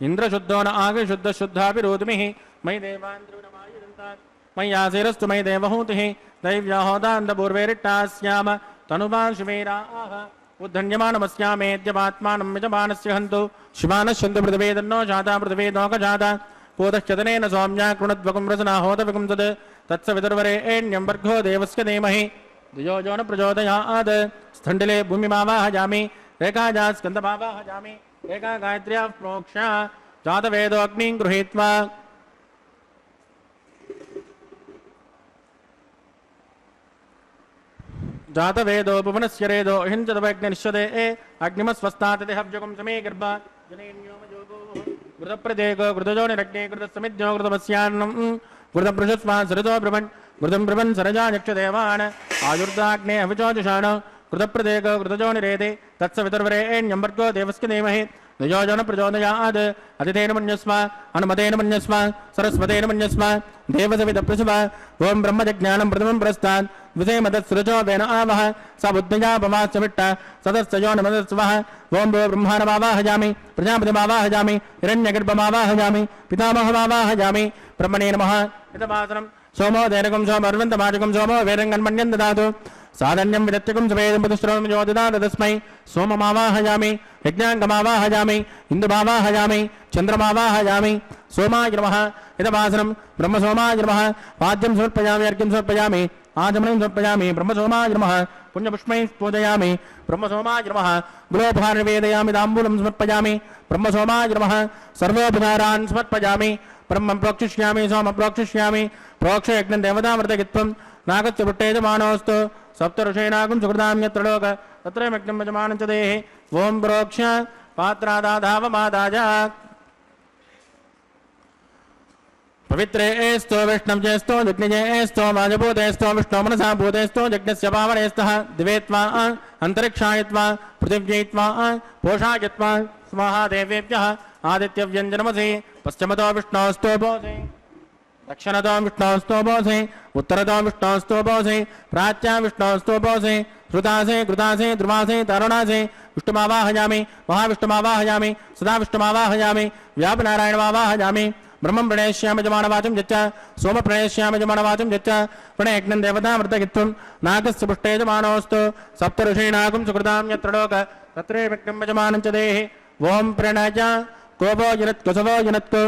ಇಂದ್ರಶುದ್ಧೋ ನ ಆಗ ಶುದ್ಧ ಶುದ್ಧಾಭಿರೋಧಮಿಃ ಮಯಿ ದೇವಾಂದ್ರೂನಮಾಯುದಂತಾತ್ ಮಯ್ಯಾಸಿರಸ್ತು ಮಯಿ ದೇವಹೂತಿಃ ದೈವ್ಯಾಹೋದಾಂತಪೂರ್ವೇರಿಟ್ಟಾಸ್ಯಾಮ ತನುವಾನ್ ಶಿವೇರಾಹ ಉದ್ಧನ್ಯಮಾನಮಸ್ಯಾಮೇದ್ಯಪಾತ್ಮಾನಂ ಯಜಮಾನಸ್ಯ ಹಂತು ಶಿವಾನಶ್ಯಂತು ಪೃಥಿವೇದನ್ನೋ ಜಾತಾ ಪೃಥಿವೇದೋಕಜಾತಾ ಪೂತಶ್ಚತನೇನ ಸೌಮ್ಯ ಕೃಣದ್ವಕಂ ರಸನಾಹೋದವಿಕಂ ತದ್ ತತ್ಸವಿತುರ್ವರೇಣ್ಯಂ ವರ್ಗೋ ದೇವಸ್ಯ ಧೀಮಹಿ ಧಿಯೋ ಯೋ ನ ಪ್ರಚೋದಯಾತ್. ಸ್ಥಂಡಿಲೆ ಭೂಮಿಮಾವಾಹಜಾಮಿ ರೇಖಾಜಾ ಸ್ಕಂದಮಾವಾಹಜಾಮಿ ರೇಖಾ ಗಾಯತ್ರ್ಯಾ ಪ್ರೋಕ್ಷ ಜಾತವೇದೋ ಅಗ್ನಿಂ ಗೃಹೀತ್ವಾ ಜಾತವೇದೋಪವನಸ್ಯ ರೇದೋ ಹಿಂಚದವೈಜ್ಞನಿಶ್ಯತೆ ಅಗ್ನಿಮಸ್ವಸ್ತಾತತೆ ಹವ್ಯಕಂ ಸಮೇ ಗರ್ಭ ಜನೇನ್ಯೋಮಯೋಗೋ ಘೃತಪ್ರದೇಕೋ ಘೃತಜೋನಿರಗ್ನೇ ಘೃತಸಮಿದ್ಯೋ ಘೃತಮಸ್ಯಾನ್ನಂ ಘೃತಪೃಷಸ್ವಾ ಸರಜೋ ಬ್ರಹ್ಮಣ್ ಘೃತಂ ಬ್ರಹ್ಮಣ್ ಸರಜಾ ಯಕ್ಷದೇವಾನ್ ಆಯುರ್ದಾಗ್ನೇ ಹವಿಚೋಜುಷಾಣ ಘೃತಪ್ರದೇಕೋ ಘೃತಜೋನಿರೇದೆ ತತ್ಸವಿತುರ್ವರೇಣ್ಯಂ ವರ್ಗೋ ದೇವಸ್ಯ ಧೀಮಹಿ ಧಿಯೋ ಯೋ ನ ಪ್ರಚೋದಯಾತ್. ಅತಿಥೇನ ಮನ್ಯಸ್ವ ಹನುಮತೇನ ಮನ್ಯಸ್ವ ಸರಸ್ವತೇನ ಮನ್ಯಸ್ವ ದೇವಸವಿತ ಪ್ರಸುವ ಓಂ ಬ್ರಹ್ಮಜ್ಞಾನಂ ಪ್ರಥಮಂ ಪ್ರಸ್ತಾನ್ ವಿಷೇಮತತ್ಸುರಜೋವೇನ ಆವಹ ಸ ಬುದ್ಧಯಾ ಭವಾಸ್ಯವಿಟ್ಟ ಸದಸ್ಸಯೋ ನಮದಸ್ವಃ ಓಂ ಭೋ ಬ್ರಹ್ಮಾಣಮಾವಾಹಜಾಮಿ ಪ್ರಜಾಪತಿಮಾವಾಹಜಾಮಿ ಹಿರಣ್ಯಗರ್ಭಮಾವಾಹಜಾಮಿ ಪಿತಾಮಹಮಾವಾಹಜಾಮಿ ಬ್ರಹ್ಮಣೇ ನಮಃ. ಹಿತಪಾಸನಂ ಸೋಮೋ ಧೈರ್ಯಕಂ ಸೋಮ ಅರವಿಂದಮಾಜಕಂ ಸೋಮೋ ವೇರಂಗನ್ಮಣ್ಯಂ ದದಾತು ಸಾಧನ್ಯಂ ವಿದತ್ಯಕಂ ಸವೇದಂ ಪುತಶ್ರವಂ ಯೋದದಾತ ತಸ್ಮೈ ಸೋಮಮಾವಾಹಜಾಮಿ ಯಜ್ಞಾಂಗಮಾವಾಹಜಾಮಿ ಇಂದುಮಾವಾಹಜಾಮಿ ಚಂದ್ರಮಾವಾಹಜಾಮಿ ಸೋಮಾಯ ನಮಃ. ಹಿತಪಾಸನಂ ಬ್ರಹ್ಮಸೋಮಾಯ ನಮಃ. ವಾದ್ಯಂ ಸಮರ್ಪಯಾಮಿ ಅರ್ಘ್ಯಂ ಸಮರ್ಪಯಾಮಿ ಆಚಮನಂ ಸಮರ್ಪಯಾಮಿ ಬ್ರಹ್ಮಸೋಮಾಯ ನಮಃ. ಪುಣ್ಯಪುಷ್ಪೈ ಪೂಜಯಾಮಿ ಬ್ರಹ್ಮಸೋಮಾಯ ನಮಃ. ಗುಲೋಪಹಾರವೇದಯಾಮಿ ತಾಂಬೂಲಂ ಸಮರ್ಪಯಾಮಿ ಬ್ರಹ್ಮಸೋಮಾಯ ನಮಃ. ಸರ್ವೋಪಚಾರಾನ್ ಸಮರ್ಪಯಾಮಿ ಬ್ರಹ್ಮಂ ಪ್ರೋಕ್ಷಿಷ್ಯಾಮಿ ಸೋಮ ಪ್ರೋಕ್ಷಿಷ್ಯಾಮಿ ಪ್ರೋಕ್ಷ ಯಜ್ಞಂ ದೇವತಾಮೃತಗಿತ್ವಂ ನಾಗಸ್ಯ ಪುಟ್ಟೇಜಮಾನೋಸ್ತು ಸಪ್ತ ಋಷೇಣಾಗುಂ ಸುಕೃತಾಮ್ಯತ್ರ ಲೋಕ ತತ್ರ ಯಜ್ಞಂ ಯಜಮಾನಂ ಚ ದೇಹಿ ಓಂ ಪ್ರೋಕ್ಷ ಪಾತ್ರಾದಾಧಾವಮಾದಾಜ ಪವಿತ್ರೇಸ್ತೋ ವಿಷ್ಣುಜೇಸ್ತೋ ಯಜ್ಞಜೇಸ್ತೋ ವಾಜಭೂತೇಸ್ತೋ ವಿಷ್ಣು ಮನಸಾ ಭೂತೇಸ್ತೋ ಯಜ್ಞಸ್ಯ ಪಾವನೇಸ್ತಃ ದಿವೇತ್ವಾ ಅಂತರಿಕ್ಷಾಯತ್ವಾ ಪೃಥಿವ್ಯೈತ್ವಾ ಪೋಷಾಯತ್ವಾ ಸ್ವಾಹಾ ದೇವೇಭ್ಯಃ ಆದಿತ್ಯವ್ಯಂಜನಮಸಿ ಪಶ್ಚಿಮತೋ ವಿಷ್ಣೋಸ್ತೋ ಭೋಸೆ ದಕ್ಷಿಣತೋ ವಿಷ್ಣೋಸ್ತೋ ಭೋಸೆ ಉತ್ತರತೋ ವಿಷ್ಣೋಸ್ತೋ ಭೋಸೆ ಪ್ರಾಚ್ಯ ವಿಷ್ಣೋಸ್ತೋ ಭೋಸೆ ಶ್ರುತಾಸೆ ಕೃತಾಸೆ ಧ್ರುವಾಸೆ ತರುಣಾಸೆ ವಿಷ್ಣುಮಾವಾಹಯಾಮಿ ಮಹಾವಿಷ್ಣುಮಾವಾಹಯಾಮಿ ಸದಾ ವಿಷ್ಣುಮಾವಾಹಯಾಮಿ ವ್ಯಾಪನಾರಾಯಣಮಾವಾಹಯಾಮಿ ಬ್ರಹ್ಮಂ ಪ್ರಣೇಶ್ಯಾಮ ಯಜಮಾನವಾಚಂ ಯಚ್ಚ ಸೋಮ ಪ್ರಣೇಶ್ಯಾಮ ಯಜಮಾನವಾಚಂ ಯಚ್ಚ ಪ್ರಣಯಜ್ಞಂ ದೇವತಾಮೃತಗಿತ್ವಂ ನಾಗಸ್ಯ ಪುಷ್ಟೇಜಮಾನೋಸ್ತು ಸಪ್ತ ಋಷೀಣಾಗುಂ ಸುಕೃತಾಂ ಯತ್ರ ಲೋಕ ತತ್ರೇ ಯಜ್ಞಂ ಯಜಮಾನಂ ಚ ದೇಹಿ ಓಂ ಪ್ರಣಯ ಕೋಪೋ ಜನತ್ಕು ಸವೋ ಜನತ್ಕು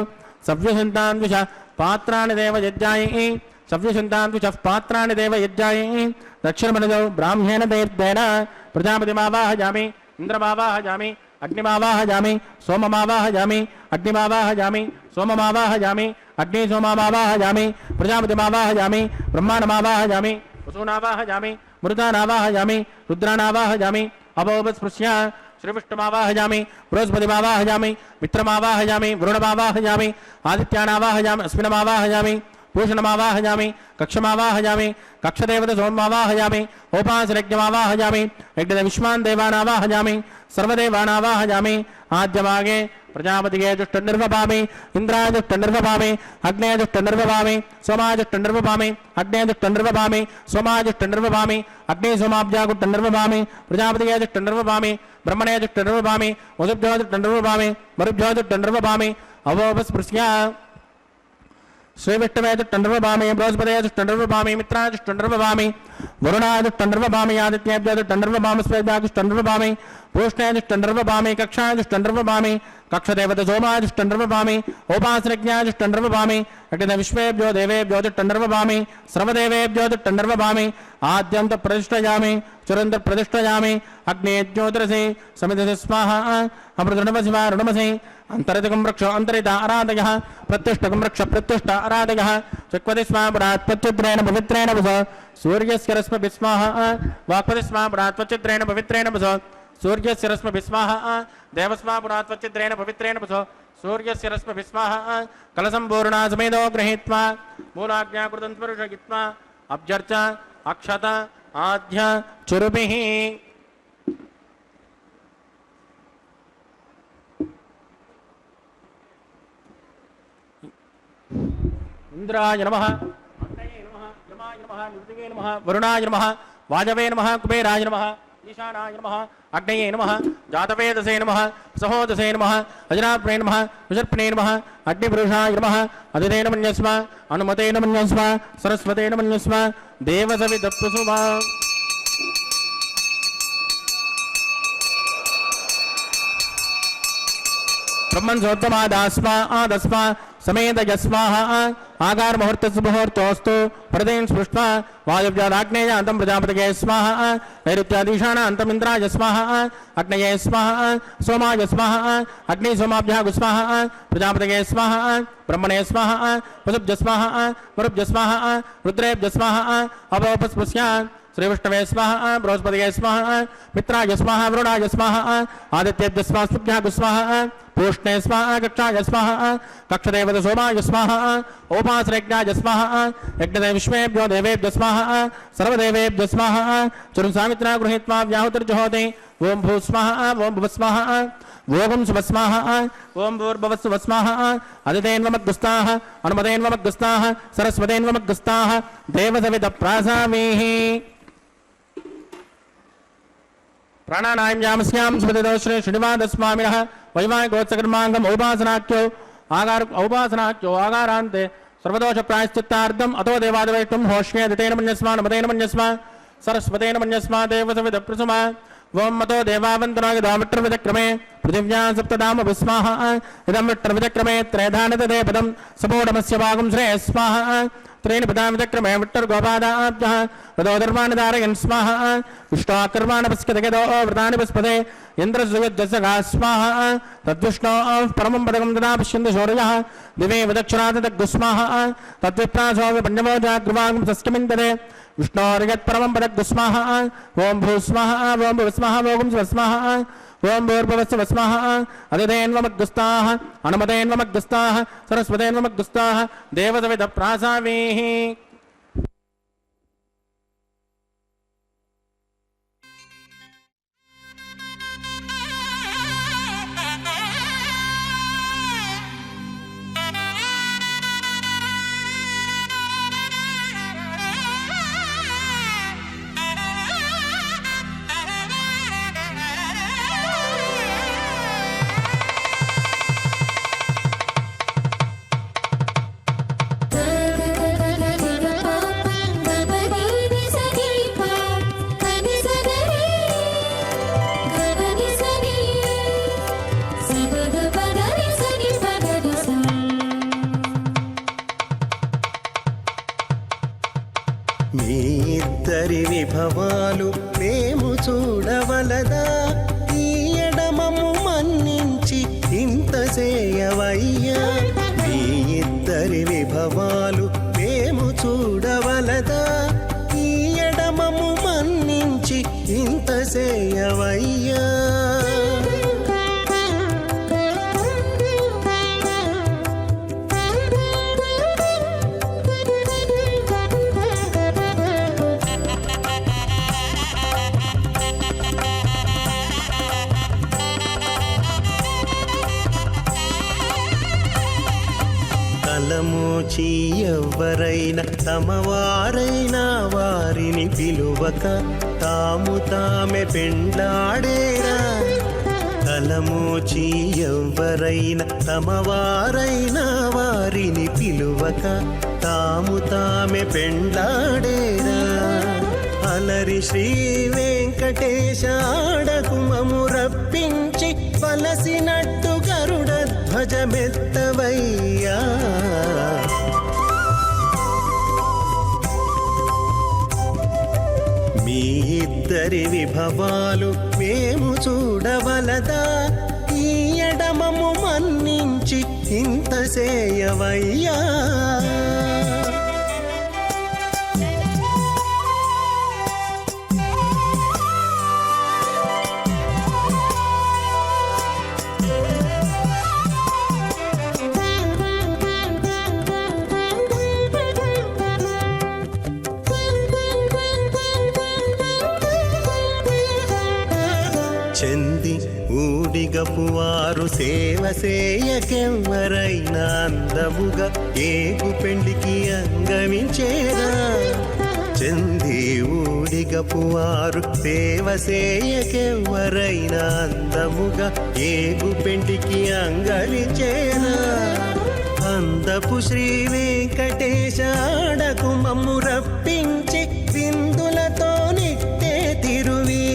ಸವ್ಯಸಂತಾನ್ ವಿಷ ಪಾತ್ರಾಣಿ ದೇವ ಯಜ್ಞಾಯಿ ಸವ್ಯಸಂತಾನ್ ವಿಷ ಪಾತ್ರಾಣಿ ದೇವ ಯಜ್ಞಾಯಿ ದಕ್ಷಿಣಮನದೌ ಬ್ರಾಹ್ಮೇಣ ದೈರ್ದೇನ ಪ್ರಜಾಪತಿಮಾವಾಹಯಾಮಿ ಇಂದ್ರಮಾವಾಹಯಾಮಿ ಅಗ್ನಿಮಾವಾಹಯಾಮಿ ಸೋಮಮಾವಾಹಯಾಮಿ ಅಗ್ನಿಮಾವಾಹಯಾಮಿ ಸೋಮಮಾವಾಹಯಾಮಿ ಅಗ್ನಿ ಸೋಮಮಾವಾಹಯಾಮಿ ಪ್ರಜಾಪತಿಮಾವಾಹಯಾಮಿ ಬ್ರಹ್ಮಾಣಮಾವಾಹಯಾಮಿ ವಸೂನಾವಾಹಯಾಮಿ ಮೃತಾನಾವಾಹಯಾಮಿ ರುದ್ರಾನಾವಾಹಯಾಮಿ ಅಭೋಪಸ್ಪೃಶ್ಯ ಶ್ರೀವಿಷ್ಣುಮಾವಾಹಯಾಮಿ ಬೃಹಸ್ಪತಿಮಾವಾಹಯಾಮಿ ಮಿತ್ರಮಾವಾಹಯಾಮಿ ವರುಣಮಾವಾಹಯಾಮಿ ಆದಿತ್ಯಾನಾವಾಹಯಾಮಿ ಅಶ್ವಿನಮಾವಾಹಯಾಮಿ ಭೂಷಣಮಾವಾಹಯಾಮಿ ಕಕ್ಷಮಾವಾಹಯಾಮಿ ಕಕ್ಷದೇವತ ಸೋಮಮಾವಾಹಯಾಮಿ ಓಪಾಸಯಜ್ಞಮಾವಾಹಯಾಮಿ ಯಜ್ಞದ ವಿಶ್ವಾನ್ ದೇವಾನಾವಾಹಯಾಮಿ ಸರ್ವದೇವಾನಾವಾಹಯಾಮಿ ಆದ್ಯವಾಗೆ ಪ್ರಜಾಪತಿಗೆ ಜುಷ್ಟನಿರ್ವಪಾಮಿ ಇಂದ್ರಾಯ ಜುಷ್ಟನಿರ್ವಪಾಮಿ ಅಗ್ನೇಯ ಜುಷ್ಟನಿರ್ವಪಾಮಿ ಸೋಮಾಯ ಜುಷ್ಟನಿರ್ವಪಾಮಿ ಅಗ್ನೇಯ ಜುಷ್ಟನಿರ್ವಪಾಮಿ ಸೋಮಾಯ ಜುಷ್ಟನಿರ್ವಪಾಮಿ ಅಗ್ನಿ ಸೋಮಾಬ್ಜಾಗುಟ್ಟನಿರ್ವಪಾಮಿ ಪ್ರಜಾಪತಿಗೆ ಜುಷ್ಟನಿರ್ವಪಾಮಿ ಬ್ರಹ್ಮಣೇ ಜುಷ್ಟನಿರ್ವಪಾಮಿ ವಸುಭ್ಯೋ ಜುಷ್ಟನಿರ್ವಪಾಮಿ ಮರುಭ್ಯೋ ಜುಷ್ಟನಿರ್ವಪಾಮಿ ಅವೋಪಸ್ಪೃಶ್ಯ ಶ್ರೀವಿಷ್ಣುವೇ ಜುಷ್ಟನಿರ್ವಪಾಮಿ ಬೃಹಸ್ಪತಿಯ ಜುಷ್ಟನಿರ್ವಪಾಮಿ ಮಿತ್ರಾಯ ಜುಷ್ಟನಿರ್ವಪಾಮಿ ವರುಣಾಯ ಜುಷ್ಟನಿರ್ವಪಾಮಿ ಆದಿತ್ಯೇಭ್ಯೋ ಜುಷ್ಟನಿರ್ವಪಾಮಿ ಸ್ವೇದಾಯ ಜುಷ್ಟನಿರ್ವಪಾಮಿ ಪೂಷ್ಣೇ ಜುಷ್ಟನಿರ್ವಪಾಮಿ ಕಕ್ಷಾಯ ಜುಷ್ಟನಿರ್ವಪಾಮಿ ಕಕ್ಷದೇವತ ಸೋಮಾಯ ಜುಷ್ಟನಿರ್ವಪಾಮಿ ಓಪಾಸನಜ್ಞಾಯ ಜುಷ್ಟನಿರ್ವಪಾಮಿ అగ్నిద విశ్వేభ్యో దేవేభ్యో తిట్టండర్వభామి సర్వదేవేభ్యో తిట్టండర్వభామి ఆద్యంత ప్రతిష్టయామి చురంత ప్రతిష్టయామి అగ్నే జ్యోతిరసి సమిధసి స్వాహ అమృతృణమసి వా రుణమసి అంతరితకం వృక్ష అంతరిత ఆరాధయ ప్రత్యుష్టకం వృక్ష ప్రత్యుష్ట ఆరాధయ చక్వతి స్వాపురాత్ ప్రత్యుద్రేణ పవిత్రేణ వస సూర్యస్య రశ్మి స్వాహ వాక్పతి స్వాపురాత్ ప్రత్యుద్రేణ పవిత్రేణ వస సూర్యస్య రశ్మి స్వాహ దేవస్వాపురాత్ ప్రత్యుద్రేణ పవిత్రేణ వస సూర్యస్య రశ్మి స్వాహ కలసం పూర్ణా సಮೇదో గృహీత్వా మూలాజ్ఞాకృతం స్పర్శయిత్వా అభ్యర్చ అక్షత ఆధ్య చురుభిః ఇంద్రాయ నమః అగ్నయే నమః యమాయ నమః నిరుతిగే నమః వరుణాయ నమః వాజవే నమః కుబేరాయ నమః ఈశానాయ నమః అగ్నయే నమః జాతవేదసే నమః సహోదసే నమః అజనాప్నే నమః విసర్పణే నమః అగ్నిపురుషాయ నమః అదితేన మన్యస్మ అనుమతేన మన్యస్మ సరస్వతేన మన్యస్మ దేవసవిదప్రసుమా ब्रह्मन् सोत्तमादास्मा आदस्मा समेत यस्माः आकार मुहूर्तस्य मुहूर्तोऽस्तु प्रदेन स्पृष्ट्वा वायव्यादाग्नेयान्तं प्रजापतये स्वाहा नैऋत्यादीशानान्तम् इन्द्राय स्वाहा अग्नये स्वाहा सोमाय स्वाहा अग्नि सोमाभ्यः स्वाहा प्रजापतये स्वाहा ब्रह्मणे स्वाहा वसुभ्य स्वाहा वरुभ्य स्वाहा रुद्रेभ्य स्वाहा अवोपस्पृश्य श्रीविष्णवे स्वाहा बृहस्पतये स्वाहा मित्राय स्वाहा वरुणाय स्वाहा आदित्येभ्यः स्वाहा स्वाहा पूष्णे स्वाहा कक्षाय स्वाहा कक्षदेवत सोमाय स्वाहा ओपासरेज्ञाय स्वाहा यज्ञदे विश्वेभ्यो देवेभ्यः स्वाहा सर्वदेवेभ्यः स्वाहा चरुं सामित्रा गृहीत्वा व्याहुतिर्जुहोति ओं भू स्वाहा ओं भुव स्वाहा ओं शुभ स्वाहा ओं भूर्भुवस्सुव स्वाहा अदितेन्वमग्गुस्ताः अनुमतेन्वमग्गुस्ताः सरस्वतेन्वमग्गुस्ताः देवसविदप्रासामीः प्राणानायं यामस्यां स्मृतितो श्री श्रीनिवासस्वामिनः वैवाहिकोत्सकर्माङ्गम् औपासनाख्यो आगारान्ते सर्वदोष प्रायश्चित्तार्थम् अतो देवादिवैष्णुं होष्ये दितेन मन्यस्मा नमतेन मन्यस्मा सरस्वतेन मन्यस्मा देवसविदप्रसुमा ओं मतो देवावन्तनो यदामित्रविदक्रमे पृथिव्यां सप्तदाम विस्माः इदं विट्टर्विदक्रमे त्रयधानददे पदं सपोडमस्य भागं श्रेयः स्वाहा त्रेण पदां विदक्रमे विट्टर्गोपादाभ्यः वदोदर्वाणि धारयन् स्वाहा विष्णोकर्माणपस्कतगदो व्रतानि पुष्पदे इन्द्रसुयज्जसगा स्वाहा तद्विष्णोः परमं पदकं तदा पश्यन्ति शौर्यः दिवे विदक्षिणादग्गुस्माः तद्विप्रासो विपण्यवो जाग्रवागं सस्कमिन्दते विष्णोर्यत्परमं पदग्गुस्माः ओं भूस्वाहा ओं भुवस्वाहा ओं स्वस्वाहा ओं भूर्भुवस्सुवस्वाहा अदितेन्वमग्गुस्ताः अनुमतेन्वमग्गुस्ताः सरस्वतेन्वमग्गुस्ताः देवसविदप्रासामीः మీ ఇద్దరి విభవాలు మేము చూడవలదా ఈ ఎడమము మన్నించి ఇంత చేయవయ్యా మీ ఇద్దరి విభవాలు మేము చూడవలదా ఈ ఎడమము మన్నించి ఇంత చేయవయ్యా తలమూచి ఎవ్వరైనా తమవారైనా వారిని పిలువక తాము తామె పెండ్లాడేరా తలమూచి ఎవ్వరైనా తమవారైనా వారిని పిలువక తాము తామె పెండ్లాడేరా అలరి శ్రీ వెంకటేశ ఆడకుమము రప్పించి వలసినట్టు గరుడ ధ్వజమెత్తవయ్యా ఇద్దరి విభవాలు మేము చూడవలదా ఈ ఎడమము మన్నించి ఇంత సేయవయ్యా చెంది ఊడిగపువారు సేవ సేయకెవ్వరైనా అందముగా ఏగు పెండికి అంగమించేరా చెంది ఊడిగపువారు సేవ సేయకెవ్వరైనా అందముగా ఏగు పెండికి అంగమించేరా అందపు శ్రీ వెంకటేశ ఆడకు మమ్ము రప్పించి విందులతో నిట్టే తిరువీధులేగవయ్యా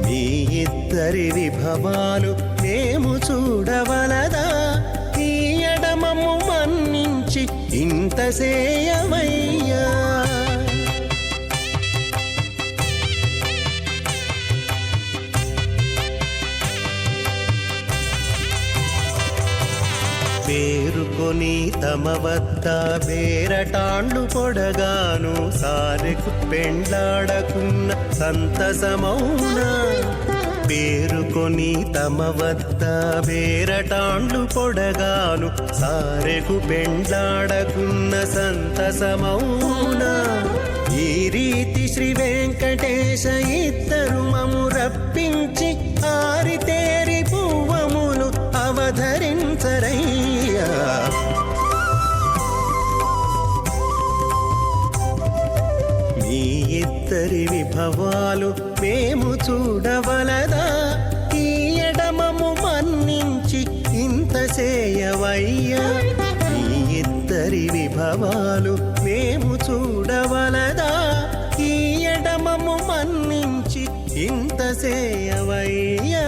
మీ ఇద్దరి విభవాలు మేము చూడవలదా ఈ ఎడమము మన్నించి ఇంత సేయవయ్యా పేరుకొని తమ వద్ద బేరటాండ్లు పొడగాను సారెకు పెండ్లాడకున్న సంతసమౌనా పేరుకొని తమ వద్ద బేరటాండ్లు పొడగాను సారెకు పెండ్లాడకున్న సంతసమౌనా ఈ రీతి శ్రీ వెంకటేశ ఇద్దరు మము రప్పించి ఆరితేరి పువ్వములు అవధరించరయ్యా మీ ఇద్దరి విభవాలు మేము చూడవలదా ఈ ఎడమము మన్నించి ఇంత సేయవయ్యా మీ ఇద్దరి విభవాలు మేము చూడవలదా ఈ ఎడమము మన్నించి ఇంత సేయవయ్యా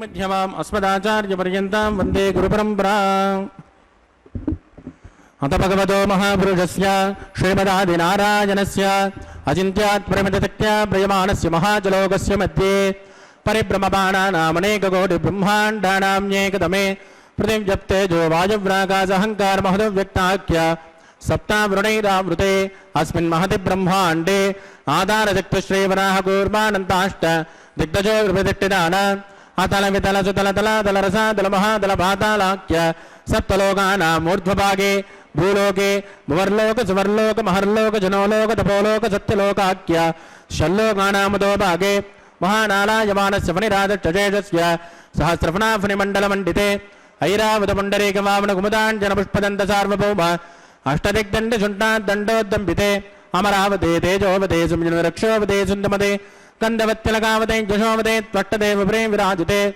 మధ్యమాం అస్మదాచార్యపర్యంతం వందే గురుపరంపరాం అత భగవతో మహాపురుషస్య శ్రీమదాదినారాయణస్య అచింత్యాత్పరమితత్య ప్రయమాణస్య మహాజలోకస్య మధ్యే పరిభ్రమమాణానామనేకకోటి బ్రహ్మాండానామ్యేకతమే పృథివ్యప్తేజో వాయువ్రాకాశహంకారమహదవ్యక్తాఖ్య సప్తావృణైరావృతే అస్మిన్ మహతి బ్రహ్మాండే ఆధారశక్తిశ్రీవరాహకూర్మానంతాష్ట దిగ్గజో విభదిష్టిదాన అతల వితల సుతల తల తల రస తల మహాతల పాతాళాఖ్య సప్తలోకానామూర్ధ్వభాగే భూలోకే భువర్లోక సువర్లోక మహర్లోక జనోలోక తపోలోక సత్యలోకాఖ్య షల్లోకానామదో భాగే మహానాలాయమానస్య ఫణిరాజక్షేషస్య సహస్రఫణాఫణిమండలమండితే ఐరావతపుండరీకవామన కుముదాంజన పుష్పదంత సార్వభౌమ అష్టదిగ్దండ శుంఠాదండోద్దంబితే అమరావతే తేజోవతే సురక్షోవతే సుందమతే కందవత్తిలకావతే జశోవతే త్వట్టదేవ ప్రేమ విరాజితే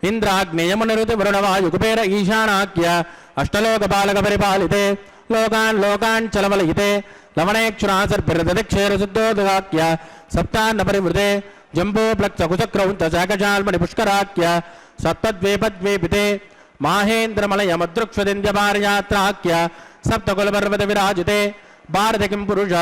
ఇంద్రాగ్నేయమునరుతి వరుణవాయు కుబేర ఈశానాఖ్య అష్టలోకపాలక పరిపాలితే లోకాన్ లోకాన్ చలవలయితే లవణేక్షురాసర్భిరదక్షేరశుద్ధోదగాఖ్య సప్తాన్న పరివృతే జంబోప్లక్షకుచక్రౌంత శాకజాల్మణి పుష్కరాఖ్య సప్తద్వీపద్వీపితే మాహేంద్రమలయమదృక్ష్వదింద్యపారయాత్రాఖ్య సప్తకులపర్వత విరాజితే భారత కిం పురుష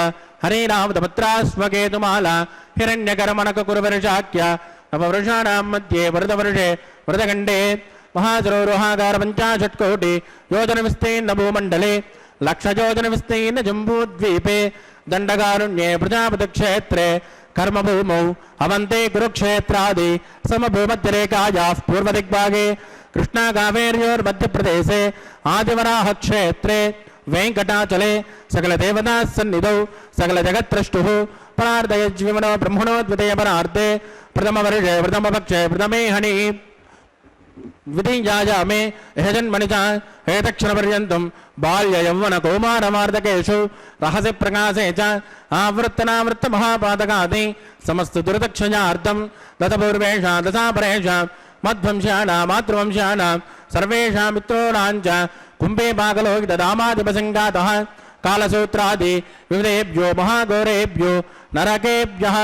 హరేనామదపత్రాస్వకేతుమాల హిరణ్యకరమణకకురవర్షాఖ్య నవవృషాణాం మధ్యే వరదవర్షే వరదఖండే మహాసరోరుహాగార పంచాశత్కోటి యోజన విస్తీర్ణ భూమండలే లక్షయోజన విస్తీర్ణ జంబూద్వీపే దండకారుణ్యే ప్రజాపతిక్షేత్రే కర్మభూమౌ అవంతే కురుక్షేత్రాది సమభూమధ్యరేఖాయాః పూర్వదిగ్భాగే కృష్ణాకావేర్యోర్మధ్యప్రదేశే ఆదివరాహక్షేత్రే వెంకటాచలే సకల దేవతా సన్నిధౌ సకల జగత్రష్టుః పరార్ధయజ్విమనో బ్రహ్మణోద్వితయ పరార్ధే ప్రథమ వర్షే ప్రథమ పక్షే ప్రథమే హని ద్వితీయాయామే యజన్మణి చ ఏతక్షణపర్యంతం బాల్య యౌవన కౌమారమార్ధకేషు రహసి ప్రకాశే చ ఆవృత్తనావృత్త మహాపాతకాది సమస్త దురదక్షయార్థం దతపూర్వేషా దశాపరేషా మధ్వంశానా మాతృవంశానా సర్వేషా మిత్రోణాంచ కుంభే పాకలోకిత దామాదిపసంగాతః कालसूत्रादि विविधेभ्यो महाघोरेभ्यो नरकेभ्यः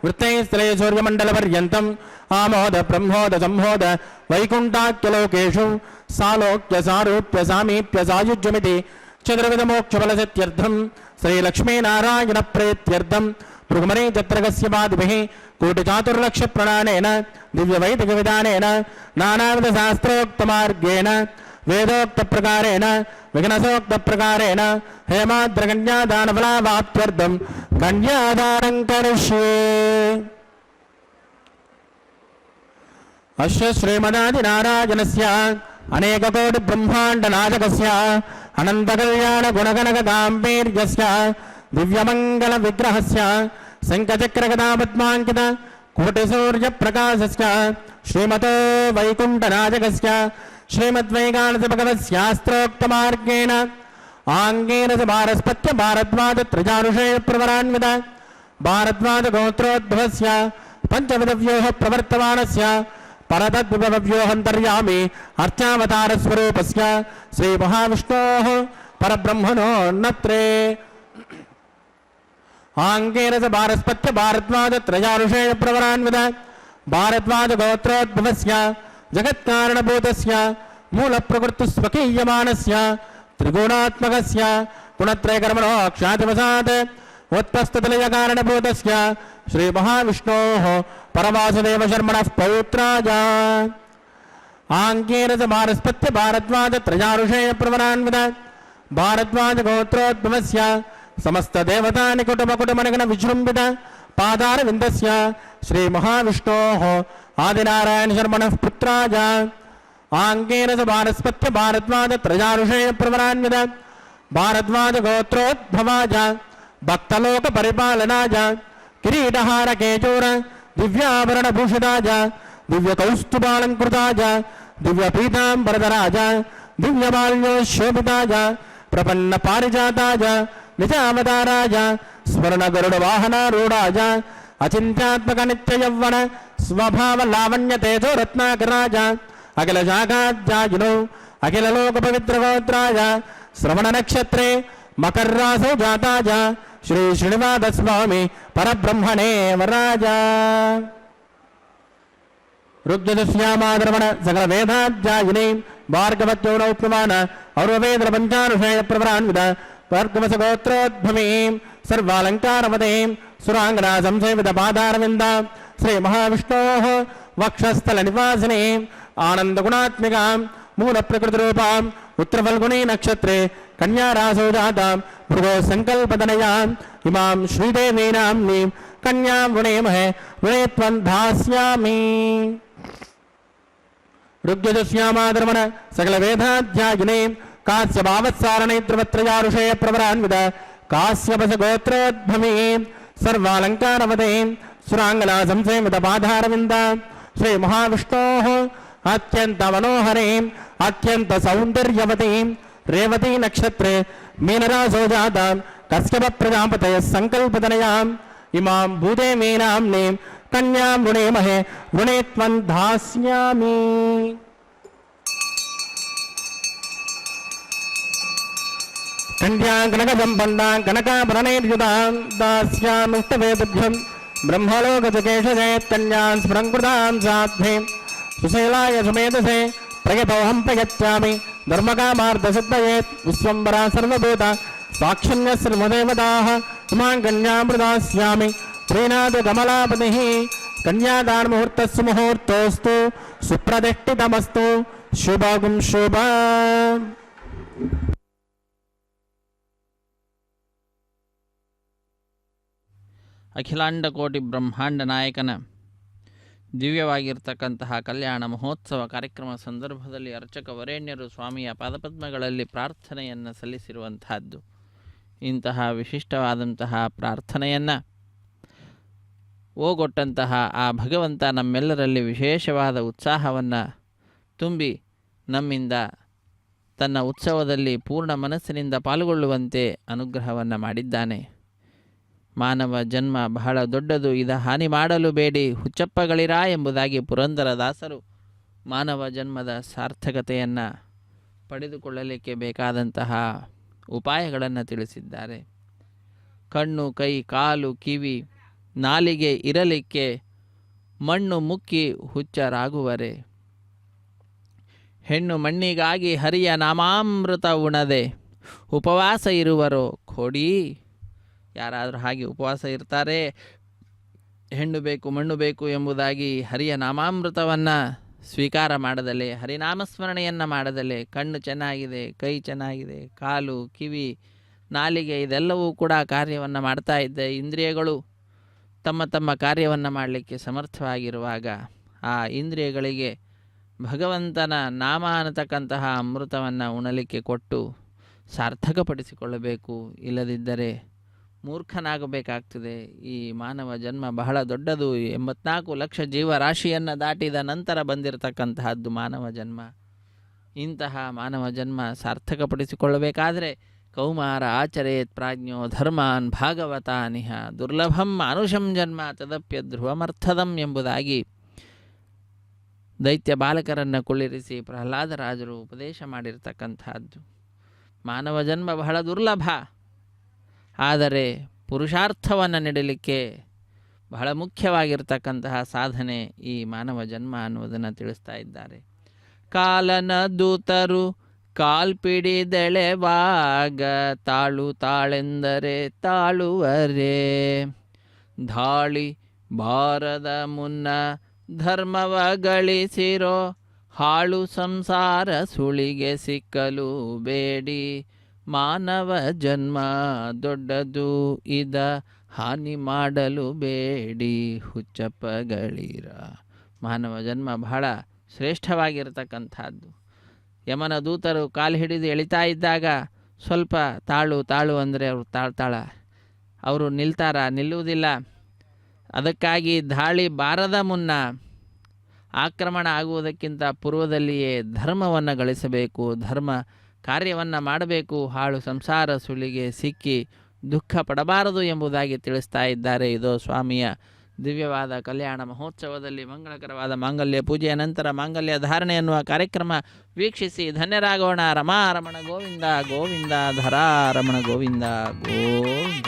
वृत्तैस्थले सूर्यमण्डलपर्यन्तम् आमोद ब्रह्मोद संहोद वैकुण्ठाख्यलोकेषु सालोक्य सारूप्य सामीप्य सायुज्यमिति चतुर्विधमोक्षफलसिद्ध्यर्थं श्रीलक्ष्मीनारायणप्रीत्यर्थं भृगुमरे चत्रगस्य पादिभिः कोटिचातुर्लक्षप्रणानेन दिव्यवैदिकविधानेन नानाविधशास्त्रोक्तमार्गेण वेदोक्तप्रकारेण विघ्नसोक्तप्रकारेण हेमाद्रकन्यादानफलावाप्त्यर्थं कन्यादानं करिष्ये। अस्य श्रीमदादिनारायणस्य अनेककोटिब्रह्माण्डनायकस्य अनन्तकल्याणगुणगणगाम्भीर्यस्य दिव्यमङ्गलविग्रहस्य शङ्खचक्रगदापद्माङ्कित कोटिसूर्यप्रकाशस्य श्रीमतो वैकुण्ठनायकस्य श्रीमद्वैकानसभगवत्शास्त्रोक्तमार्गेण आङ्गेन च भारस्पत्य भारद्वाजत्रजानुषेयप्रवरान्वित भारद्वाजगोत्रोद्भवस्य पञ्चविधव्योः प्रवर्तमानस्य परतद्विभवव्योऽन्तर्यामि अर्चावतारस्वरूपस्य श्रीमहाविष्णोः परब्रह्मणोन्नत्रे आङ्गेन च भारस्पत्य भारद्वाजत्रजानुषेयप्रवरान्वित भारद्वाजगोत्रोद्भवस्य जगत्कारणभूतस्य मूलप्रकृतिस्वकीयमानस्य त्रिगुणात्मकस्य गुणत्रयकर्मणो ख्यातिवशात् उत्पस्ततलयकारणभूतस्य श्रीमहाविष्णोः परवासुदेवशर्मणः पौत्राय आङ्गेन च भारस्पत्य भारद्वाजत्रजानुषेयप्रवरान्वित भारद्वाजगोत्रोद्भवस्य समस्तदेवतानिकुटुम्बकुटुम्बनिगणविजृम्भित पादारविन्दस्य श्रीमहाविष्णोः आदिनारायणशर्मणः पुत्राय आङ्गेन च भारस्पत्य भारद्वाजत्रजानुषेयप्रवरान्वित भारद्वाजगोत्रोद्भवाय भक्तलोकपरिपालनाय किरीटहारकेचूर दिव्याभरणभूषिताय दिव्यकौस्तुभालङ्कृताय दिव्यपीताम्बरधराय दिव्यमाल्योशोभिताय प्रपन्नपारिजाताय निजावताराय स्वर्णगरुडवाहनारूढाय अचिन्त्यात्मकनित्ययौवन स्वभावलावण्यतेजोरत्नाकराय अखिलशाखाध्यायिनो अखिललोकपवित्रगोत्राय श्रवणनक्षत्रे मकर्रासौ जाताय श्री श्रीनिवासस्वामी परब्रह्मणे वराय ऋग्यजुष्यामाद्रवण सकलवेदाध्यायिने भार्गवत्योनौप्यमान और्ववेदपञ्चानुषेयप्रवरान्वित भार्गवसगोत्रोद्भवीं सर्वालङ्कारवतीं सुराङ्गना संसेवितपादारविन्दा श्रीमहाविष्णोः वक्षस्थलनिवासिनीं आनन्दगुणात्मिकां मूलप्रकृतिरूपाम् उत्तरफल्गुणी नक्षत्रे कन्यारासौ जातां भृगो सङ्कल्पतनयाम् इमां श्रीदेवी नाम्नीं कन्यां वृणीमहे वृणीत्वं धास्यामि। ऋग्यजुष्यामाद्रमण सकलवेदाध्यायिनीं कास्यभावत्सारणैत्रवत्रयारुषेयप्रवरान्वित कास्यपसगोत्रोद्भवीं सर्वालङ्कारवतीं सुराङ्गना संसेवितपादारविन्दां श्रीमहाविष्णोः अत्यन्तमनोहरीम् अत्यन्तसौन्दर्यवतीं रेवती नक्षत्रे मीनरासौ जातां कश्यपप्रजापतयः सङ्कल्पतनयाम् इमां भूदेवी नाम्नीं कन्यां वृणीमहे वृणीत्वं धास्यामि। कन्यां कनकसम्पन्नां कनकाभरणैर्युतां दास्यामिष्टवेदभ्यं ब्रह्मलोकजकेशजेत् कन्यां स्फुरङ्कृतां साध्वीं सुशीलाय सुमेधसे प्रयतोऽहं प्रयच्छामि धर्मकामार्थसिद्धयेत् विश्वम्बरा सर्वभूता साक्षिण्यः सर्वदेवताः इमां कन्यां प्रदास्यामि। प्रीणादकमलापतिः कन्यादानमुहूर्तस्य मुहूर्तोऽस्तु सुप्रतिष्ठितमस्तु शुभगुं शुभ। ಅಖಿಲಾಂಡ ಕೋಟಿ ಬ್ರಹ್ಮಾಂಡ ನಾಯಕನ ದಿವ್ಯವಾಗಿರ್ತಕ್ಕಂತಹ ಕಲ್ಯಾಣ ಮಹೋತ್ಸವ ಕಾರ್ಯಕ್ರಮ ಸಂದರ್ಭದಲ್ಲಿ ಅರ್ಚಕ ವರೇಣ್ಯರು ಸ್ವಾಮಿಯ ಪಾದಪದ್ಮಗಳಲ್ಲಿ ಪ್ರಾರ್ಥನೆಯನ್ನು ಸಲ್ಲಿಸಿರುವಂತಹದ್ದು. ಇಂತಹ ವಿಶಿಷ್ಟವಾದಂತಹ ಪ್ರಾರ್ಥನೆಯನ್ನು ಓಗೊಟ್ಟಂತಹ ಆ ಭಗವಂತ ನಮ್ಮೆಲ್ಲರಲ್ಲಿ ವಿಶೇಷವಾದ ಉತ್ಸಾಹವನ್ನು ತುಂಬಿ ನಮ್ಮಿಂದ ತನ್ನ ಉತ್ಸವದಲ್ಲಿ ಪೂರ್ಣ ಮನಸ್ಸಿನಿಂದ ಪಾಲ್ಗೊಳ್ಳುವಂತೆ ಅನುಗ್ರಹವನ್ನು ಮಾಡಿದ್ದಾನೆ. ಮಾನವ ಜನ್ಮ ಬಹಳ ದೊಡ್ಡದು, ಇದ ಹಾನಿ ಮಾಡಲು ಬೇಡಿ ಹುಚ್ಚಪ್ಪಗಳಿರಾ ಎಂಬುದಾಗಿ ಪುರಂದರದಾಸರು ಮಾನವ ಜನ್ಮದ ಸಾರ್ಥಕತೆಯನ್ನು ಪಡೆದುಕೊಳ್ಳಲಿಕ್ಕೆ ಬೇಕಾದಂತಹ ಉಪಾಯಗಳನ್ನು ತಿಳಿಸಿದ್ದಾರೆ. ಕಣ್ಣು, ಕೈ, ಕಾಲು, ಕಿವಿ, ನಾಲಿಗೆ ಇರಲಿಕ್ಕೆ ಮಣ್ಣು ಮುಕ್ಕಿ ಹುಚ್ಚರಾಗುವರೆ. ಹೆಣ್ಣು ಮಣ್ಣಿಗಾಗಿ ಹರಿಯ ನಾಮಾಮೃತ ಉಣದೆ ಉಪವಾಸ ಇರುವರೋ ಕೊಡಿ. ಯಾರಾದರೂ ಹಾಗೆ ಉಪವಾಸ ಇರ್ತಾರೆ, ಹೆಣ್ಣು ಬೇಕು ಮಣ್ಣು ಬೇಕು ಎಂಬುದಾಗಿ ಹರಿಯ ನಾಮಾಮೃತವನ್ನು ಸ್ವೀಕಾರ ಮಾಡದಲೆ, ಹರಿನಾಮಸ್ಮರಣೆಯನ್ನು ಮಾಡದಲೆ, ಕಣ್ಣು ಚೆನ್ನಾಗಿದೆ, ಕೈ ಚೆನ್ನಾಗಿದೆ, ಕಾಲು, ಕಿವಿ, ನಾಲಿಗೆ ಇದೆಲ್ಲವೂ ಕೂಡ ಕಾರ್ಯವನ್ನು ಮಾಡ್ತಾ ಇದ್ದ ಇಂದ್ರಿಯಗಳು ತಮ್ಮ ತಮ್ಮ ಕಾರ್ಯವನ್ನು ಮಾಡಲಿಕ್ಕೆ ಸಮರ್ಥವಾಗಿರುವಾಗ ಆ ಇಂದ್ರಿಯಗಳಿಗೆ ಭಗವಂತನ ನಾಮ ಅನ್ನತಕ್ಕಂತಹ ಅಮೃತವನ್ನು ಉಣಲಿಕ್ಕೆ ಕೊಟ್ಟು ಸಾರ್ಥಕಪಡಿಸಿಕೊಳ್ಳಬೇಕು. ಇಲ್ಲದಿದ್ದರೆ ಮೂರ್ಖನಾಗಬೇಕಾಗ್ತದೆ. ಈ ಮಾನವ ಜನ್ಮ ಬಹಳ ದೊಡ್ಡದು. 84 ಲಕ್ಷ ಜೀವರಾಶಿಯನ್ನು ದಾಟಿದ ನಂತರ ಬಂದಿರತಕ್ಕಂತಹದ್ದು ಮಾನವ ಜನ್ಮ. ಇಂತಹ ಮಾನವ ಜನ್ಮ ಸಾರ್ಥಕಪಡಿಸಿಕೊಳ್ಳಬೇಕಾದರೆ ಕೌಮಾರ ಆಚರೇತ್ ಪ್ರಾಜ್ಞೋ ಧರ್ಮಾನ್ ಭಾಗವತಾನಿಹ ದುರ್ಲಭಂ ಮಾನುಷಂ ಜನ್ಮ ತದಪ್ಯ ಧ್ರುವಮರ್ಥದಂ ಎಂಬುದಾಗಿ ದೈತ್ಯ ಬಾಲಕರನ್ನು ಕುಳ್ಳಿರಿಸಿ ಪ್ರಹ್ಲಾದರಾಜರು ಉಪದೇಶ ಮಾಡಿರ್ತಕ್ಕಂಥದ್ದು. ಮಾನವ ಜನ್ಮ ಬಹಳ ದುರ್ಲಭ, ಆದರೆ ಪುರುಷಾರ್ಥವನ್ನು ನೀಡಲಿಕ್ಕೆ ಬಹಳ ಮುಖ್ಯವಾಗಿರ್ತಕ್ಕಂತಹ ಸಾಧನೆ ಈ ಮಾನವ ಜನ್ಮ ಅನ್ನುವುದನ್ನು ತಿಳಿಸ್ತಾ ಇದ್ದಾರೆ. ಕಾಲನ ದೂತರು ಕಾಲ್ಪಿಡಿದೆಳೆವಾಗ ತಾಳು ತಾಳೆಂದರೆ ತಾಳುವರೆ. ಧಾಳಿ ಬಾರದ ಮುನ್ನ ಧರ್ಮವ ಗಳಿಸಿರೋ ಹಾಳು ಸಂಸಾರ ಸುಳಿಗೆ ಸಿಕ್ಕಲು ಬೇಡಿ. ಮಾನವ ಜನ್ಮ ದೊಡ್ಡದು ಇದ ಹಾನಿ ಮಾಡಲು ಬೇಡಿ ಹುಚ್ಚಪ್ಪಗಳಿರ. ಮಾನವ ಜನ್ಮ ಬಹಳ ಶ್ರೇಷ್ಠವಾಗಿರತಕ್ಕಂಥದ್ದು. ಯಮನ ದೂತರು ಕಾಲು ಹಿಡಿದು ಎಳಿತಾ ಇದ್ದಾಗ ಸ್ವಲ್ಪ ತಾಳು ತಾಳು ಅಂದರೆ ಅವರು ತಾಳ್ತಾಳ, ಅವರು ನಿಲ್ಲುವುದಿಲ್ಲ. ಅದಕ್ಕಾಗಿ ಧಾಳಿ ಬಾರದ ಮುನ್ನ, ಆಕ್ರಮಣ ಆಗುವುದಕ್ಕಿಂತ ಪೂರ್ವದಲ್ಲಿಯೇ ಧರ್ಮವನ್ನು ಗಳಿಸಬೇಕು, ಧರ್ಮ ಕಾರ್ಯವನ್ನು ಮಾಡಬೇಕು, ಹಾಳು ಸಂಸಾರ ಸುಳಿಗೆ ಸಿಕ್ಕಿ ದುಃಖ ಪಡಬಾರದು ಎಂಬುದಾಗಿ ತಿಳಿಸ್ತಾ ಇದ್ದಾರೆ. ಇದು ಸ್ವಾಮಿಯ ದಿವ್ಯವಾದ ಕಲ್ಯಾಣ ಮಹೋತ್ಸವದಲ್ಲಿ ಮಂಗಳಕರವಾದ ಮಾಂಗಲ್ಯ ಪೂಜೆಯ ನಂತರ ಮಾಂಗಲ್ಯ ಧಾರಣೆ ಎನ್ನುವ ಕಾರ್ಯಕ್ರಮ ವೀಕ್ಷಿಸಿ ಧನ್ಯರಾಗೋಣ. ರಮಾರಮಣ ಗೋವಿಂದ ಗೋವಿಂದ, ಧರಾರಮಣ ಗೋವಿಂದ ಗೋವಿಂದ.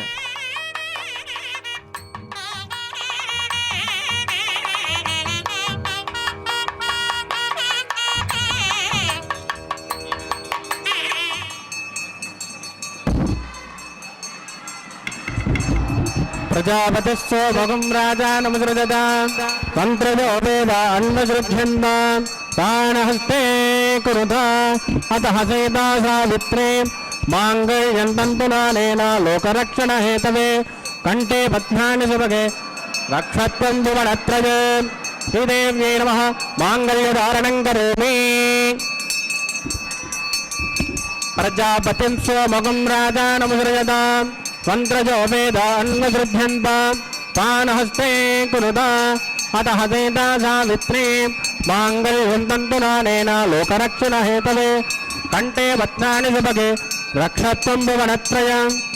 ಪ್ರಜಾಪತಿಸ್ಸೋ ಭಗಂ ರಾಜಾನಮಸೃಜತ ತಂತ್ರಜೋ ವೇದ ಅನ್ವಸೃಜ್ಯಂತ ಪ್ರಾಣಹಸ್ತೆ ಕುರುತ ಅತಃ ಸೇತಾ ಸಾವಿತ್ರೇ ಮಾಂಗಲ್ಯಂತಂತುನಾನೇನ ಲೋಕರಕ್ಷಣ ಹೇತವೇ ಕಂಠೆ ಪದ್ಮಾನಿ ಸುಭಗೆ ರಕ್ಷತ್ವಂ ಭುವನತ್ರಯ. ಶ್ರೀದೇವ್ಯೈ ನಮಃ. ಮಾಂಗಲ್ಯಧಾರಣಂ ಕರೋಮಿ. ಪ್ರಜಾಪತಿಂ ಸ್ವಮಗಂ ರಾಜಾನಮಸೃಜತ ಮಂತ್ರಜೋ ವೇದ ಅನ್ವಸೃಜ್ಯಂತ ಪ್ರಾಣಹಸ್ತೆ ಕುರುತ ಅತಃ ಸೇತಾ ಸಾವಿತ್ರೇ ಮಾಂಗಲ್ಯಂತಂತುನಾನೇನ ಲೋಕರಕ್ಷಣ ಹೇತವೇ ಕಂಠೆ ಭದ್ರಾಣಿ ಸುಭಗೆ ರಕ್ಷತ್ವಂ ಭುವನತ್ರಯ.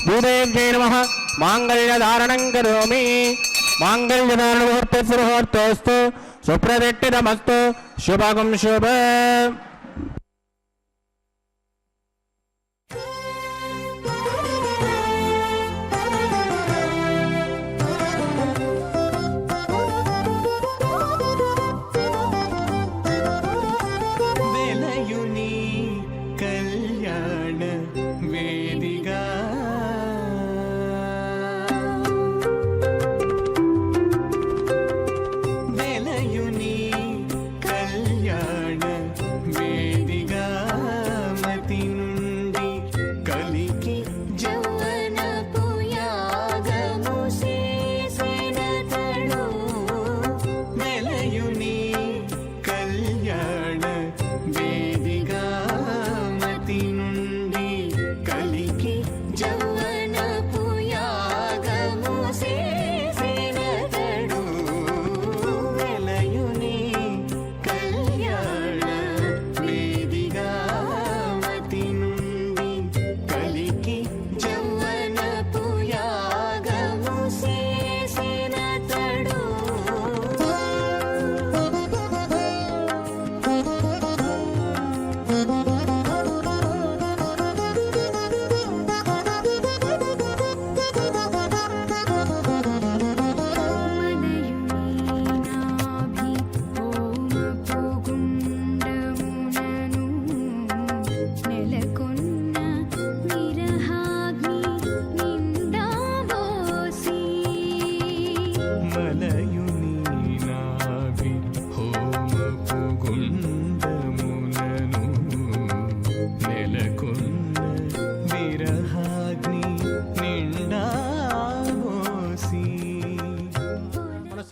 ಭೂದೇವ್ಯೈ ನಮಃ. ಮಾಂಗಲ್ಯಧಾರಣಂ ಕರೋಮಿ. ಮಾಂಗಲ್ಯಧಾರಣ ಮುಹೂರ್ತೋಸ್ತु ಸುಪ್ರತಿಷ್ಠಿತಮಸ್ತು. ಶುಭಗಂ ಶುಭ.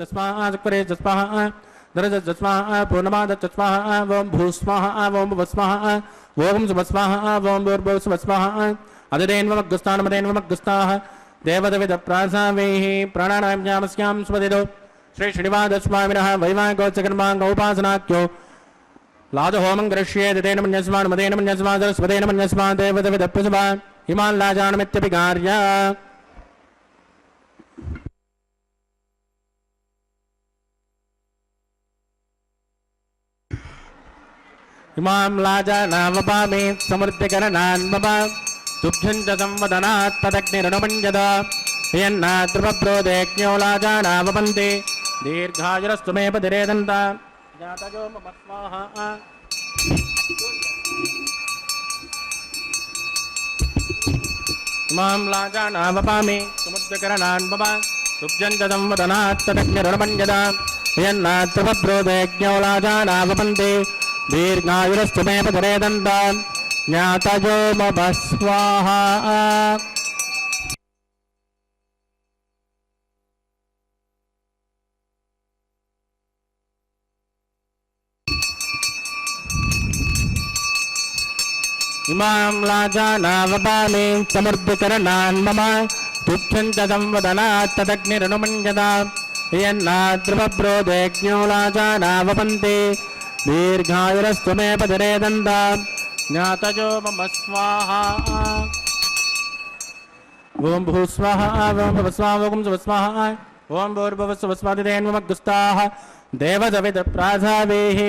स्वाहा चक्रे स्वाहा दरज स्वाहा पूर्णमाद स्वाहा ओम भू स्वाहा ओम भुव स्वाहा ओम शुभ स्वाहा ओम भूर्भुव शुभ स्वाहा अदिदेन्वमग्गुस्तानमदेन्वमग्गुस्ताः देवदविद प्रासावेः प्राणानां जामस्यां स्वदिदो श्री श्रीनिवासस्वामिनः वैवाहिकोच्चकर्माङ्गोपासनाख्यो लाजहोमं करिष्येत् तेन मन्यस्मान् मदेन मन्यस्मान् सरस्वतेन मन्यस्मान् देवदविद प्रसभा इमान् लाजानमित्यपि कार्य इमां लाजानावपामि समृद्धिकरणान् मम तुभ्यं च संवदनात् तदग्निरनुमञ्जत यन्नाद्रुपब्रोदेज्ञो लाजानावपन्ति दीर्घायुरस्तु मे पतिरेदन्ता जातयो मम स्वाहा इमां लाजानावपामि समुद्रकरणान् मम तुभ्यं च संवदनात् तदग्निरनुमञ्जत यन्नाद्रुपब्रोदेज्ञो लाजानावपन्ति दीर्घायुरस्तु मे पतिरेदन्ता ज्ञातयो मम स्वाहा इमां लाजानावपामि समृद्धिकरणान् मम तुभ्यं च संवदनात् तदग्निरनुमञ्जता यन्नाद्रुपब्रोदेज्ञो लाजानावपन्ति दीर्घायुरस्तु मे पतिरेदन्ता ज्ञातयो मम स्वाहा ओम भू स्वाहा ओम भुव स्वाहा ओम शुभ स्वाहा ओम भूर्भुव शुभ स्वादिदेन्वमग्गुस्ताः देवदविद प्रासावेः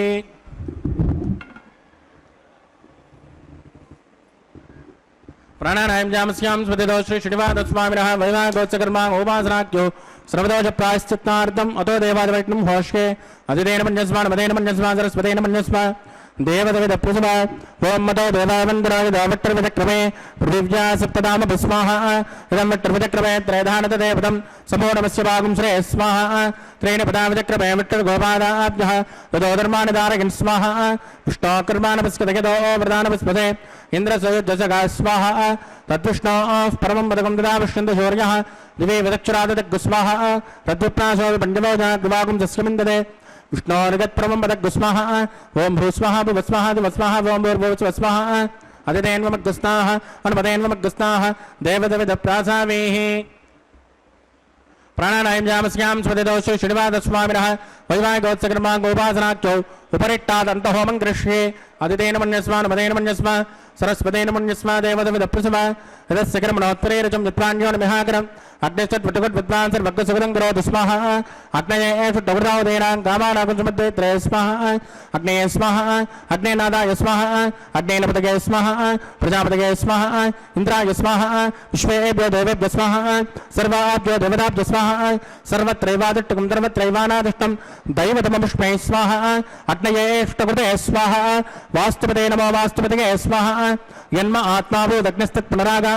प्राणानां जामस्यां स्वदिदो श्री श्रीनिवासस्वामिनः वैवाहिकोच्चकर्माङ्गोपासनाख्यो सर्वदोष प्रायश्चित्तार्थम् अतो देवादिवैष्णं होष्ये अधिदेन मन्यस्मान् मदेन मन्यस्मान् सरस्वतेन मन्यस्मान् देवदविद प्रसभा ओम मतो देवावन्दराय दावट्टर्विचक्रमे पृथिव्या सप्तदाम स्वाहा इदं वट्टर्विचक्रमे त्रयधानत देवतं समोनमस्य भागं श्रेय स्वाहा त्रीणि पदाविचक्रमे वट्टर्गोपादाभ्यः तदोधर्माणि दारयन् स्वाहा विष्णोकर्माणपस्कतयतो वरदानपस्पते इन्द्रसयुज्जसगा स्वाहा तद्विष्णोः परमं पदकं तदा विष्णुन्द शौर्यः दिवे विदक्षराददग्गु स्वाहा तद्विप्रासो पञ्चमो जाग्वागुं तस्यमिन्दते विष्णोर्गत्प्रमं पदग्गु स्वाहा ओम भू स्वाहा भुव स्वाहा धुव स्वाहा ओम भूर्भुव शुभ स्वाहा अदिदेन्वमग्गुस्ताः अनुपदेन्वमग्गुस्ताः देवदविद प्रासावेः प्राणानां जामस्यां स्वदिदो श्री श्रीनिवासस्वामिनः वैवाहिकोच्चकर्माङ्गोपासनाख्यो उपरिट्टादन्तहोमं करिष्ये अदितेन मन्यस्मान् मदेन मन्यस्मान् सरस्वतेन मन्यस्मान् देवदविद प्रसभा यदस्य कर्मणोत्तरे रचं चित्राण्योन्मिहाकरम् अग्निश्चट्वटुकट्विद्वान् सर्वज्ञसुगतं करोतु स्वाहा अग्नये षट्टवृतावधेनां कामानाकुंसमध्ये त्रये स्वाहा अग्नये स्वाहा अग्नेनादाय स्वाहा अग्नेनपतये स्वाहा प्रजापतये स्वाहा इन्द्राय स्वाहा विश्वेभ्यो देवेभ्यो स्वाहा सर्वाभ्यो देवताभ्यो स्वाहा सर्वत्रैवादिष्टकं सर्वत्रैवानादिष्टं दैवतमपुष्पे स्वाहा अग्नये षट्टकृते स्वाहा वास्तुपते नमो वास्तुपतये स्वाहा यन्म आत्माभूदग्निस्तत् पुनरागा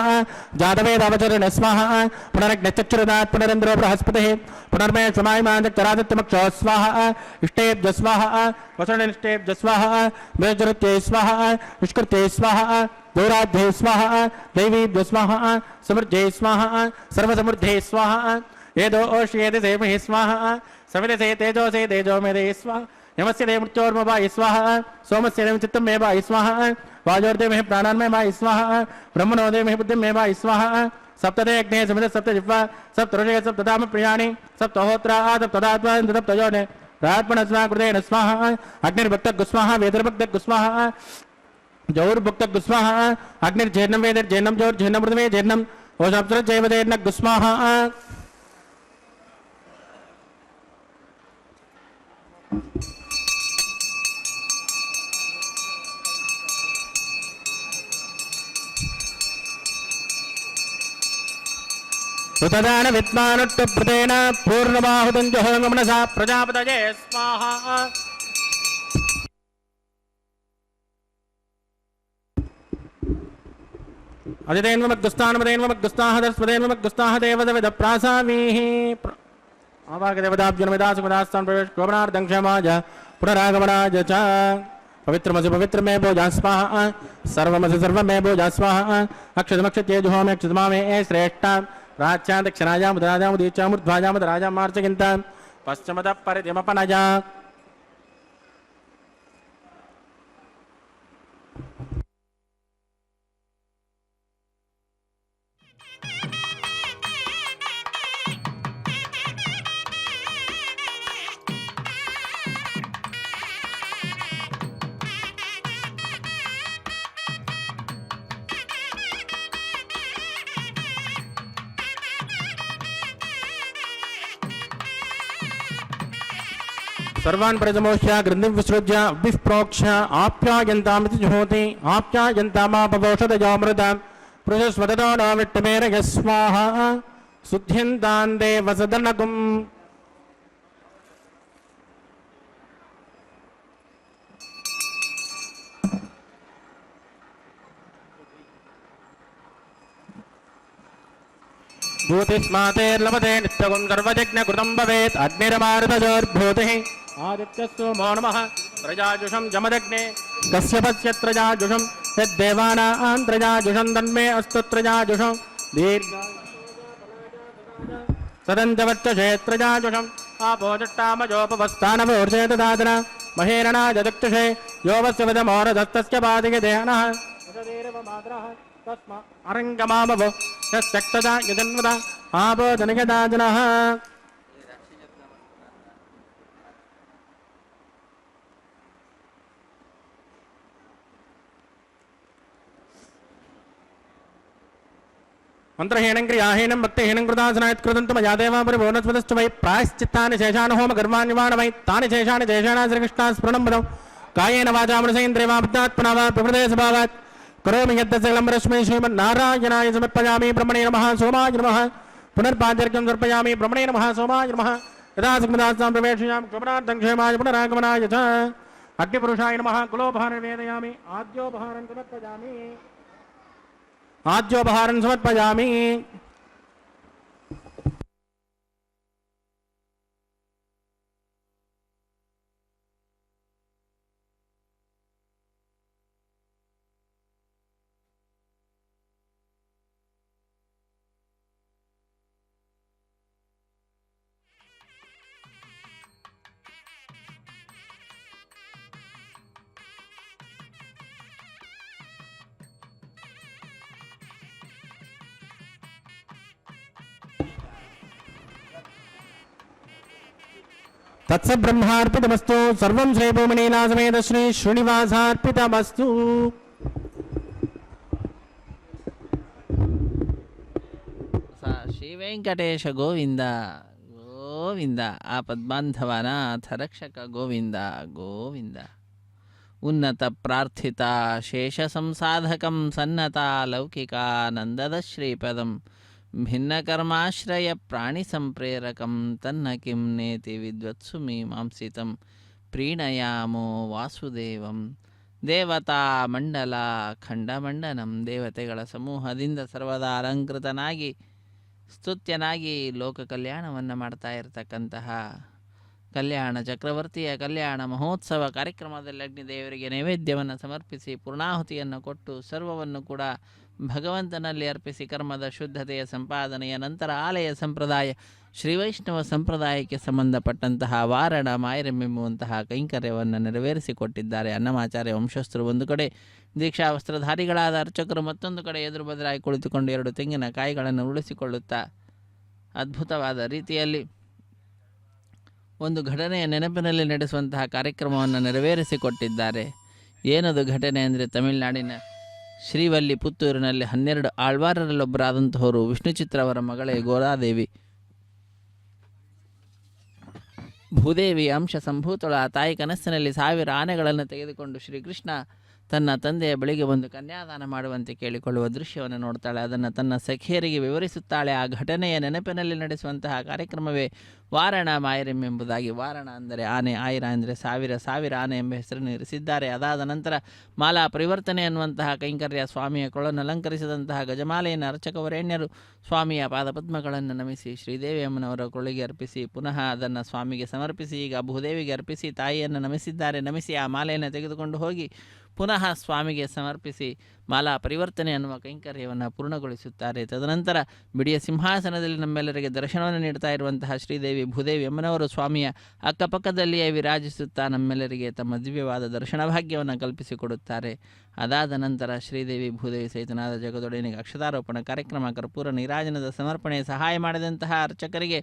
जातवेदावचरण स्वाहा पुनरग्निश्चक्षुरदात् पुनरेन्द्रो बृहस्पतिः पुनर्मे क्षमायमानचरादित्यमक्षो स्वाहा इष्टेभ्य स्वाहा वसुनिष्टेभ्य स्वाहा मेजरुत्यै स्वाहा निष्कृत्यै स्वाहा दौराध्ये स्वाहा दैवीभ्य स्वाहा समृद्ध्यै स्वाहा सर्वसमृद्धे स्वाहा येदो ओष्येति सेमहि स्वाहा सविदसे तेजोसे तेजो मेदे स्वाहा यमस्य दे मृत्योर्मवाय स्वाहा सोमस्य दे चित्तं मे वाय स्वाहा वायोर्दे मे प्राणान्मे वाय स्वाहा ब्रह्मणो दे मे बुद्धिं मे वाय स्वाहा सप्तदे अग्ने समिद सप्त जिह्वा सप्तऋषय सप्तधाम प्रियाणि सप्तहोत्रा सप्तदात्वा सप्तयोने रात्मन स्वाहा कृतेन स्वाहा अग्निर्भक्तः स्वाहा वेदर्भक्तः स्वाहा जौर्भक्तः स्वाहा अग्निर्जैर्नं वेदर्जैर्नं जौर्जैर्नं मृतवे जैर्नं ओषाप्सरजैवदेर्नः स्वाहा सुतदान विद्मानुट्टु प्रतेन पूर्णबाहुतं जहोमनसा प्रजापतये स्वाहा अधिदेन्वमग्गुस्तानमदेन्वमग्गुस्ताः दस्वदेन्वमग्गुस्ताः देवदविद प्रासावीः आवागदेवताब्जनमिदासुमदास्तान् प्रवेश गोपनार्थं क्षमाय पुनरागमनाय च पवित्रमसि पवित्रमे भोजा स्वाहा सर्वमसि सर्वमे भोजा स्वाहा अक्षतमक्षत्ये जुहोमे अक्षतमामे ए श्रेष्ठ राच्यां दक्षिणायां उदराजां उदीचां ऊर्ध्वाजां उदराजां मार्चकिन्तां ಪಶ್ಚಿಮದ ಪರಿಧಿಮಪನಜ सर्वान् परितमोष्य ग्रन्थिं विसृज्य विप्रोक्ष्य आप्यायन्तामिति जुहोति आप्यायन्तामापवोषधजामृतां पृषस्वदतो न विट्टमेरय स्वाहा शुद्ध्यन्तान् देवसदनकुम् ज्योतिष्मातेर्लभते नित्यगुं सर्वयज्ञकृतं भवेत् अग्निरमारुतजोर्भूतिः आदित्यस्तु मो नमः प्रजाजुषं जमदग्ने कस्य पश्यत्रजाजुषं यद्देवानां त्रजाजुषं तन्मे अस्तु त्रजाजुषं दीर्घ सदन्तवच्चेत्रजाजुषम् आपोजट्टामजोपवस्थानवोर्जेतदादन महेरणाजदक्षुषे योवस्य विदमोरदस्तस्य पादिगदेहनः तस्मा अरङ्गमामवो यत्यक्तदा यजन्वदा आपोजनिगदाजनः मंत्रहीनं क्रियाहीनं भक्तिहीनं कृतासनायत्कृतं मजादेवापरिभुवनस्पदश्च वै प्रायश्चित्तानि शेषान् होम गर्वाण्यवान् वै तानि शेषाणि शेषाणा श्रीकृष्णास्मरणं वदौ कायेन वाचा मनसेन्द्रियवाप्तात्मना वा प्रकृते स्वभावात् करोमि यद्दसकलं रश्मि श्रीमन्नारायणाय समर्पयामि ब्रह्मणे नमः सोमाय नमः पुनर्पाद्यर्घ्यं समर्पयामि ब्रह्मणे नमः सोमाय नमः यदा सुखमदास्तां प्रवेशयामि क्षमणार्थं क्षेमाय पुनरागमनाय च अग्निपुरुषाय नमः कुलोपहारं वेदयामि आद्योपहारं समर्पयामि आद्योपहारं समर्पयामि तत्सब्रह्मार्पितमस्तु सर्वं श्रीभूमनीलासमेत श्री श्रीनिवासार्पितमस्तु ಶ್ರೀ ವೆಂಕಟೇಶ ಗೋವಿಂದ ಗೋವಿಂದ ಆಪದ್ಬಾಂಧವನಾಥ ರಕ್ಷಕ ಗೋವಿಂದ ಗೋವಿಂದ ಉನ್ನತ ಪ್ರಾರ್ಥಿತ ಶೇಷ ಸಂಸಾಧಕಂ ಸನ್ನತ ಲೌಕಿಕಾನಂದದ ಶ್ರೀಪದಂ ಭಿನ್ನಕರ್ಮಾಶ್ರಯ ಪ್ರಾಣಿ ಸಂಪ್ರೇರಕಂ ತನ್ನ ಕಿಂ ನೇತಿ ವಿದ್ವತ್ಸು ಮೀಮಾಂಸಿತಂ ಪ್ರೀಣಯಾಮೋ ವಾಸುದೇವಂ ದೇವತಾ ಮಂಡಲ ಖಂಡಮಂಡನಂ ದೇವತೆಗಳ ಸಮೂಹದಿಂದ ಸರ್ವದಾ ಅಲಂಕೃತನಾಗಿ ಸ್ತುತ್ಯನಾಗಿ ಲೋಕ ಕಲ್ಯಾಣವನ್ನು ಮಾಡ್ತಾ ಇರತಕ್ಕಂತಹ ಕಲ್ಯಾಣ ಚಕ್ರವರ್ತಿಯ ಕಲ್ಯಾಣ ಮಹೋತ್ಸವ ಕಾರ್ಯಕ್ರಮದಲ್ಲಿ ಅಗ್ನಿದೇವರಿಗೆ ನೈವೇದ್ಯವನ್ನು ಸಮರ್ಪಿಸಿ ಪೂರ್ಣಾಹುತಿಯನ್ನು ಕೊಟ್ಟು ಸರ್ವವನ್ನು ಕೂಡ ಭಗವಂತನಲ್ಲಿ ಅರ್ಪಿಸಿ ಕರ್ಮದ ಶುದ್ಧತೆಯ ಸಂಪಾದನೆಯ ನಂತರ ಆಲಯ ಸಂಪ್ರದಾಯ ಶ್ರೀವೈಷ್ಣವ ಸಂಪ್ರದಾಯಕ್ಕೆ ಸಂಬಂಧಪಟ್ಟಂತಹ ವಾರಣ ಮಾಯರೆಂಬೆಂಬುವಂತಹ ಕೈಂಕರ್ಯವನ್ನು ನೆರವೇರಿಸಿಕೊಟ್ಟಿದ್ದಾರೆ ಅನ್ನಮಾಚಾರ್ಯ ವಂಶಸ್ಥರು ಒಂದು ಕಡೆ, ದೀಕ್ಷಾ ವಸ್ತ್ರಧಾರಿಗಳಾದ ಅರ್ಚಕರು ಮತ್ತೊಂದು ಕಡೆ ಎದುರು ಬದಲಾಗಿ ಕುಳಿತುಕೊಂಡು 2 ತೆಂಗಿನ ಕಾಯಿಗಳನ್ನು ಉಳಿಸಿಕೊಳ್ಳುತ್ತಾ ಅದ್ಭುತವಾದ ರೀತಿಯಲ್ಲಿ ಒಂದು ಘಟನೆಯ ನೆನಪಿನಲ್ಲಿ ನಡೆಸುವಂತಹ ಕಾರ್ಯಕ್ರಮವನ್ನು ನೆರವೇರಿಸಿಕೊಟ್ಟಿದ್ದಾರೆ. ಏನದು ಘಟನೆ ಅಂದರೆ ತಮಿಳುನಾಡಿನ ಶ್ರೀವಲ್ಲಿ ಪುತ್ತೂರಿನಲ್ಲಿ 12 ಆಳ್ವಾರರಲ್ಲೊಬ್ಬರಾದಂತಹವರು ವಿಷ್ಣುಚಿತ್ರವರ ಮಗಳೇ ಗೋರಾದೇವಿ ಭೂದೇವಿ ಅಂಶ ಸಂಭೂತಳ ತಾಯಿ ಕನಸಿನಲ್ಲಿ 1000 ಆನೆಗಳನ್ನು ತೆಗೆದುಕೊಂಡು ಶ್ರೀಕೃಷ್ಣ ತನ್ನ ತಂದೆಯ ಬಳಿಗೆ ಒಂದು ಕನ್ಯಾದಾನ ಮಾಡುವಂತೆ ಕೇಳಿಕೊಳ್ಳುವ ದೃಶ್ಯವನ್ನು ನೋಡ್ತಾಳೆ. ಅದನ್ನು ತನ್ನ ಸಖಿಯರಿಗೆ ವಿವರಿಸುತ್ತಾಳೆ. ಆ ಘಟನೆಯ ನೆನಪಿನಲ್ಲಿ ನಡೆಸುವಂತಹ ಕಾರ್ಯಕ್ರಮವೇ ವಾರಣ ಮಾಯರಿಂ ಎಂಬುದಾಗಿ. ವಾರಣ ಅಂದರೆ ಆನೆ, ಆಯಿರ ಅಂದರೆ 1000 ಆನೆ ಎಂಬ ಹೆಸರನ್ನು ಇರಿಸಿದ್ದಾರೆ. ಅದಾದ ನಂತರ ಮಾಲಾ ಪರಿವರ್ತನೆ ಅನ್ನುವಂತಹ ಕೈಂಕರ್ಯ, ಸ್ವಾಮಿಯ ಕೊಳನ್ನು ಅಲಂಕರಿಸಿದಂತಹ ಗಜಮಾಲೆಯನ್ನು ಅರ್ಚಕವರೇಣ್ಯರು ಸ್ವಾಮಿಯ ಪಾದಪದ್ಮಗಳನ್ನು ನಮಿಸಿ ಶ್ರೀದೇವಿ ಅಮ್ಮನವರ ಕೊಳಿಗೆ ಅರ್ಪಿಸಿ ಪುನಃ ಅದನ್ನು ಸ್ವಾಮಿಗೆ ಸಮರ್ಪಿಸಿ ಈಗ ಭೂದೇವಿಗೆ ಅರ್ಪಿಸಿ ತಾಯಿಯನ್ನು ನಮಿಸಿದ್ದಾರೆ. ನಮಿಸಿ ಆ ಮಾಲೆಯನ್ನು ತೆಗೆದುಕೊಂಡು ಹೋಗಿ ಪುನಃ ಸ್ವಾಮಿಗೆ ಸಮರ್ಪಿಸಿ ಮಾಲಾ ಪರಿವರ್ತನೆ ಅನ್ನುವ ಕೈಂಕರ್ಯವನ್ನು ಪೂರ್ಣಗೊಳಿಸುತ್ತಾರೆ. ತದನಂತರ ಬಿಡಿಯ ಸಿಂಹಾಸನದಲ್ಲಿ ನಮ್ಮೆಲ್ಲರಿಗೆ ದರ್ಶನವನ್ನು ನೀಡ್ತಾ ಇರುವಂತಹ ಶ್ರೀದೇವಿ ಭೂದೇವಿ ಅಮ್ಮನವರು ಸ್ವಾಮಿಯ ಅಕ್ಕಪಕ್ಕದಲ್ಲಿಯೇ ವಿರಾಜಿಸುತ್ತಾ ನಮ್ಮೆಲ್ಲರಿಗೆ ತಮ್ಮ ದಿವ್ಯವಾದ ದರ್ಶನ ಭಾಗ್ಯವನ್ನು ಕಲ್ಪಿಸಿಕೊಡುತ್ತಾರೆ. ಅದಾದ ನಂತರ ಶ್ರೀದೇವಿ ಭೂದೇವಿ ಸಹಿತನಾದ ಜಗದೊಡೆಯನಿಗೆ ಅಕ್ಷತಾರೋಪಣ ಕಾರ್ಯಕ್ರಮ, ಕರ್ಪೂರ ನೀರಾಜನದ ಸಮರ್ಪಣೆ, ಸಹಾಯ ಮಾಡಿದಂತಹ ಅರ್ಚಕರಿಗೆ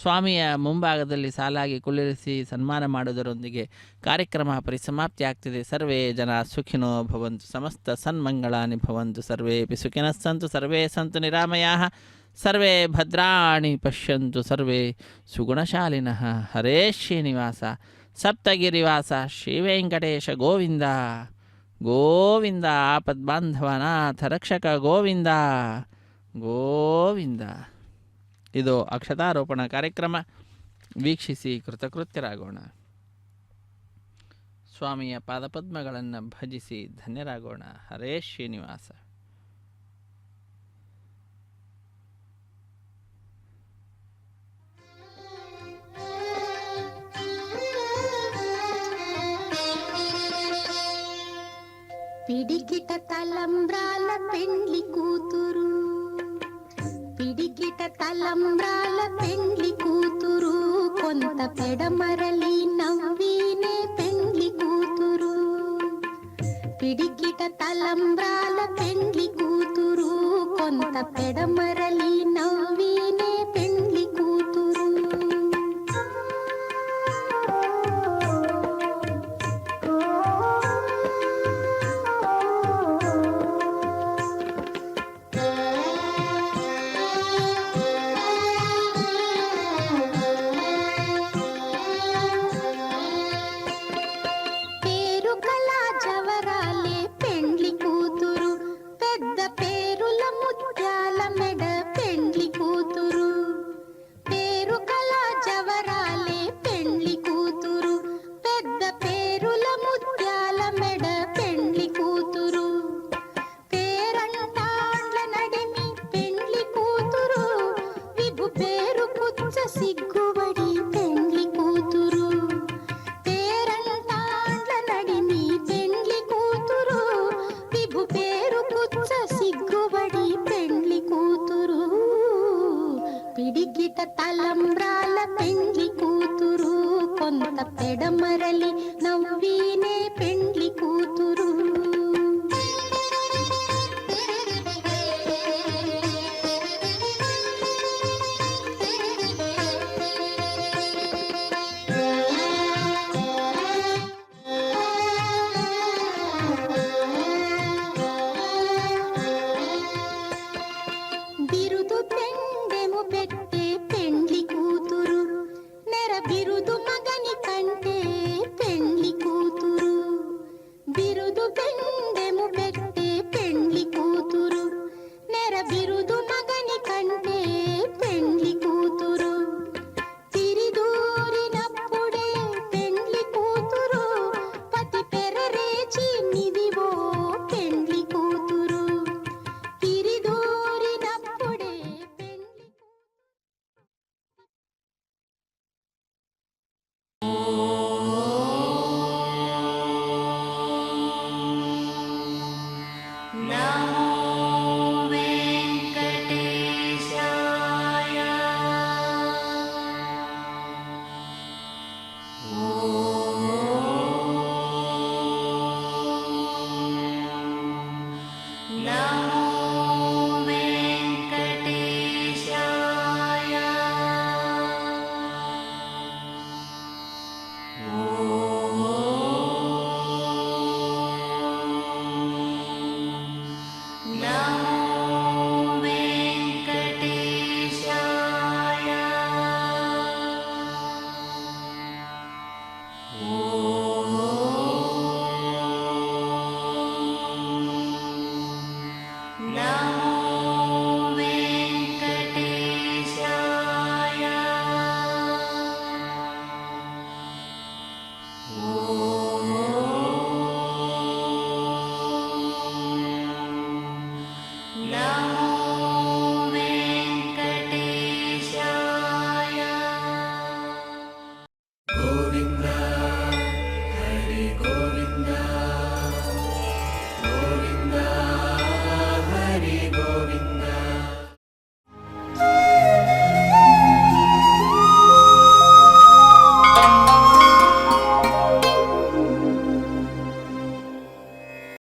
ಸ್ವಾಮಿಯ ಮುಂಭಾಗದಲ್ಲಿ ಸಾಲಾಗಿ ಕುಳ್ಳಿರಿಸಿ ಸನ್ಮಾನ ಮಾಡುವುದರೊಂದಿಗೆ ಕಾರ್ಯಕ್ರಮ ಪರಿಸಮಾಪ್ತಿ ಆಗ್ತಿದೆ. ಸರ್ವೇ ಜನ ಸುಖಿನೋ ಭವಂತು, ಸಮಸ್ತ ಸನ್ಮಂಗಳಾನಿ ಭವಂತು, ಸರ್ವೇಪಿ ಸುಖಿನಃ ಸಂತು, ಸರ್ವೇ ಸಂತು ನಿರಾಮಯಾಃ, ಸರ್ವೇ ಭದ್ರಾಣಿ ಪಶ್ಯಂತು, ಸರ್ವೇ ಸುಗುಣಶಾಲಿನಃ. ಹರೇ ಶ್ರೀನಿವಾಸ ಸಪ್ತಗಿರಿವಾಸ ಶ್ರೀ ವೆಂಕಟೇಶ ಗೋವಿಂದ ಗೋವಿಂದ. ಆಪದ್ಬಾಂಧವನಾಥ ರಕ್ಷಕ ಗೋವಿಂದ ಗೋವಿಂದ. ಇದು ಅಕ್ಷತಾರೋಪಣ ಕಾರ್ಯಕ್ರಮ. ವೀಕ್ಷಿಸಿ ಕೃತಕೃತ್ಯರಾಗೋಣ. ಸ್ವಾಮಿಯ ಪಾದಪದ್ಮಗಳನ್ನು ಭಜಿಸಿ ಧನ್ಯರಾಗೋಣ. ಹರೇ ಶ್ರೀನಿವಾಸ. పిడికిట తలంబ్రాల పెండ్లి కూతురు, పిడికిట తలంబ్రాల పెండ్లి కూతురు, కొంత పెడమరలి నవ్వినే పెండ్లి కూతురు. పిడికిట తలంబ్రాల పెండ్లి కూతురు, కొంత పెడమరలి నవ్వినే పెండ్లి కూతురు. పిడికిట తలంబ్రాల పెండ్లి కూతురు, కొంత పెడమరలి నవ్వినే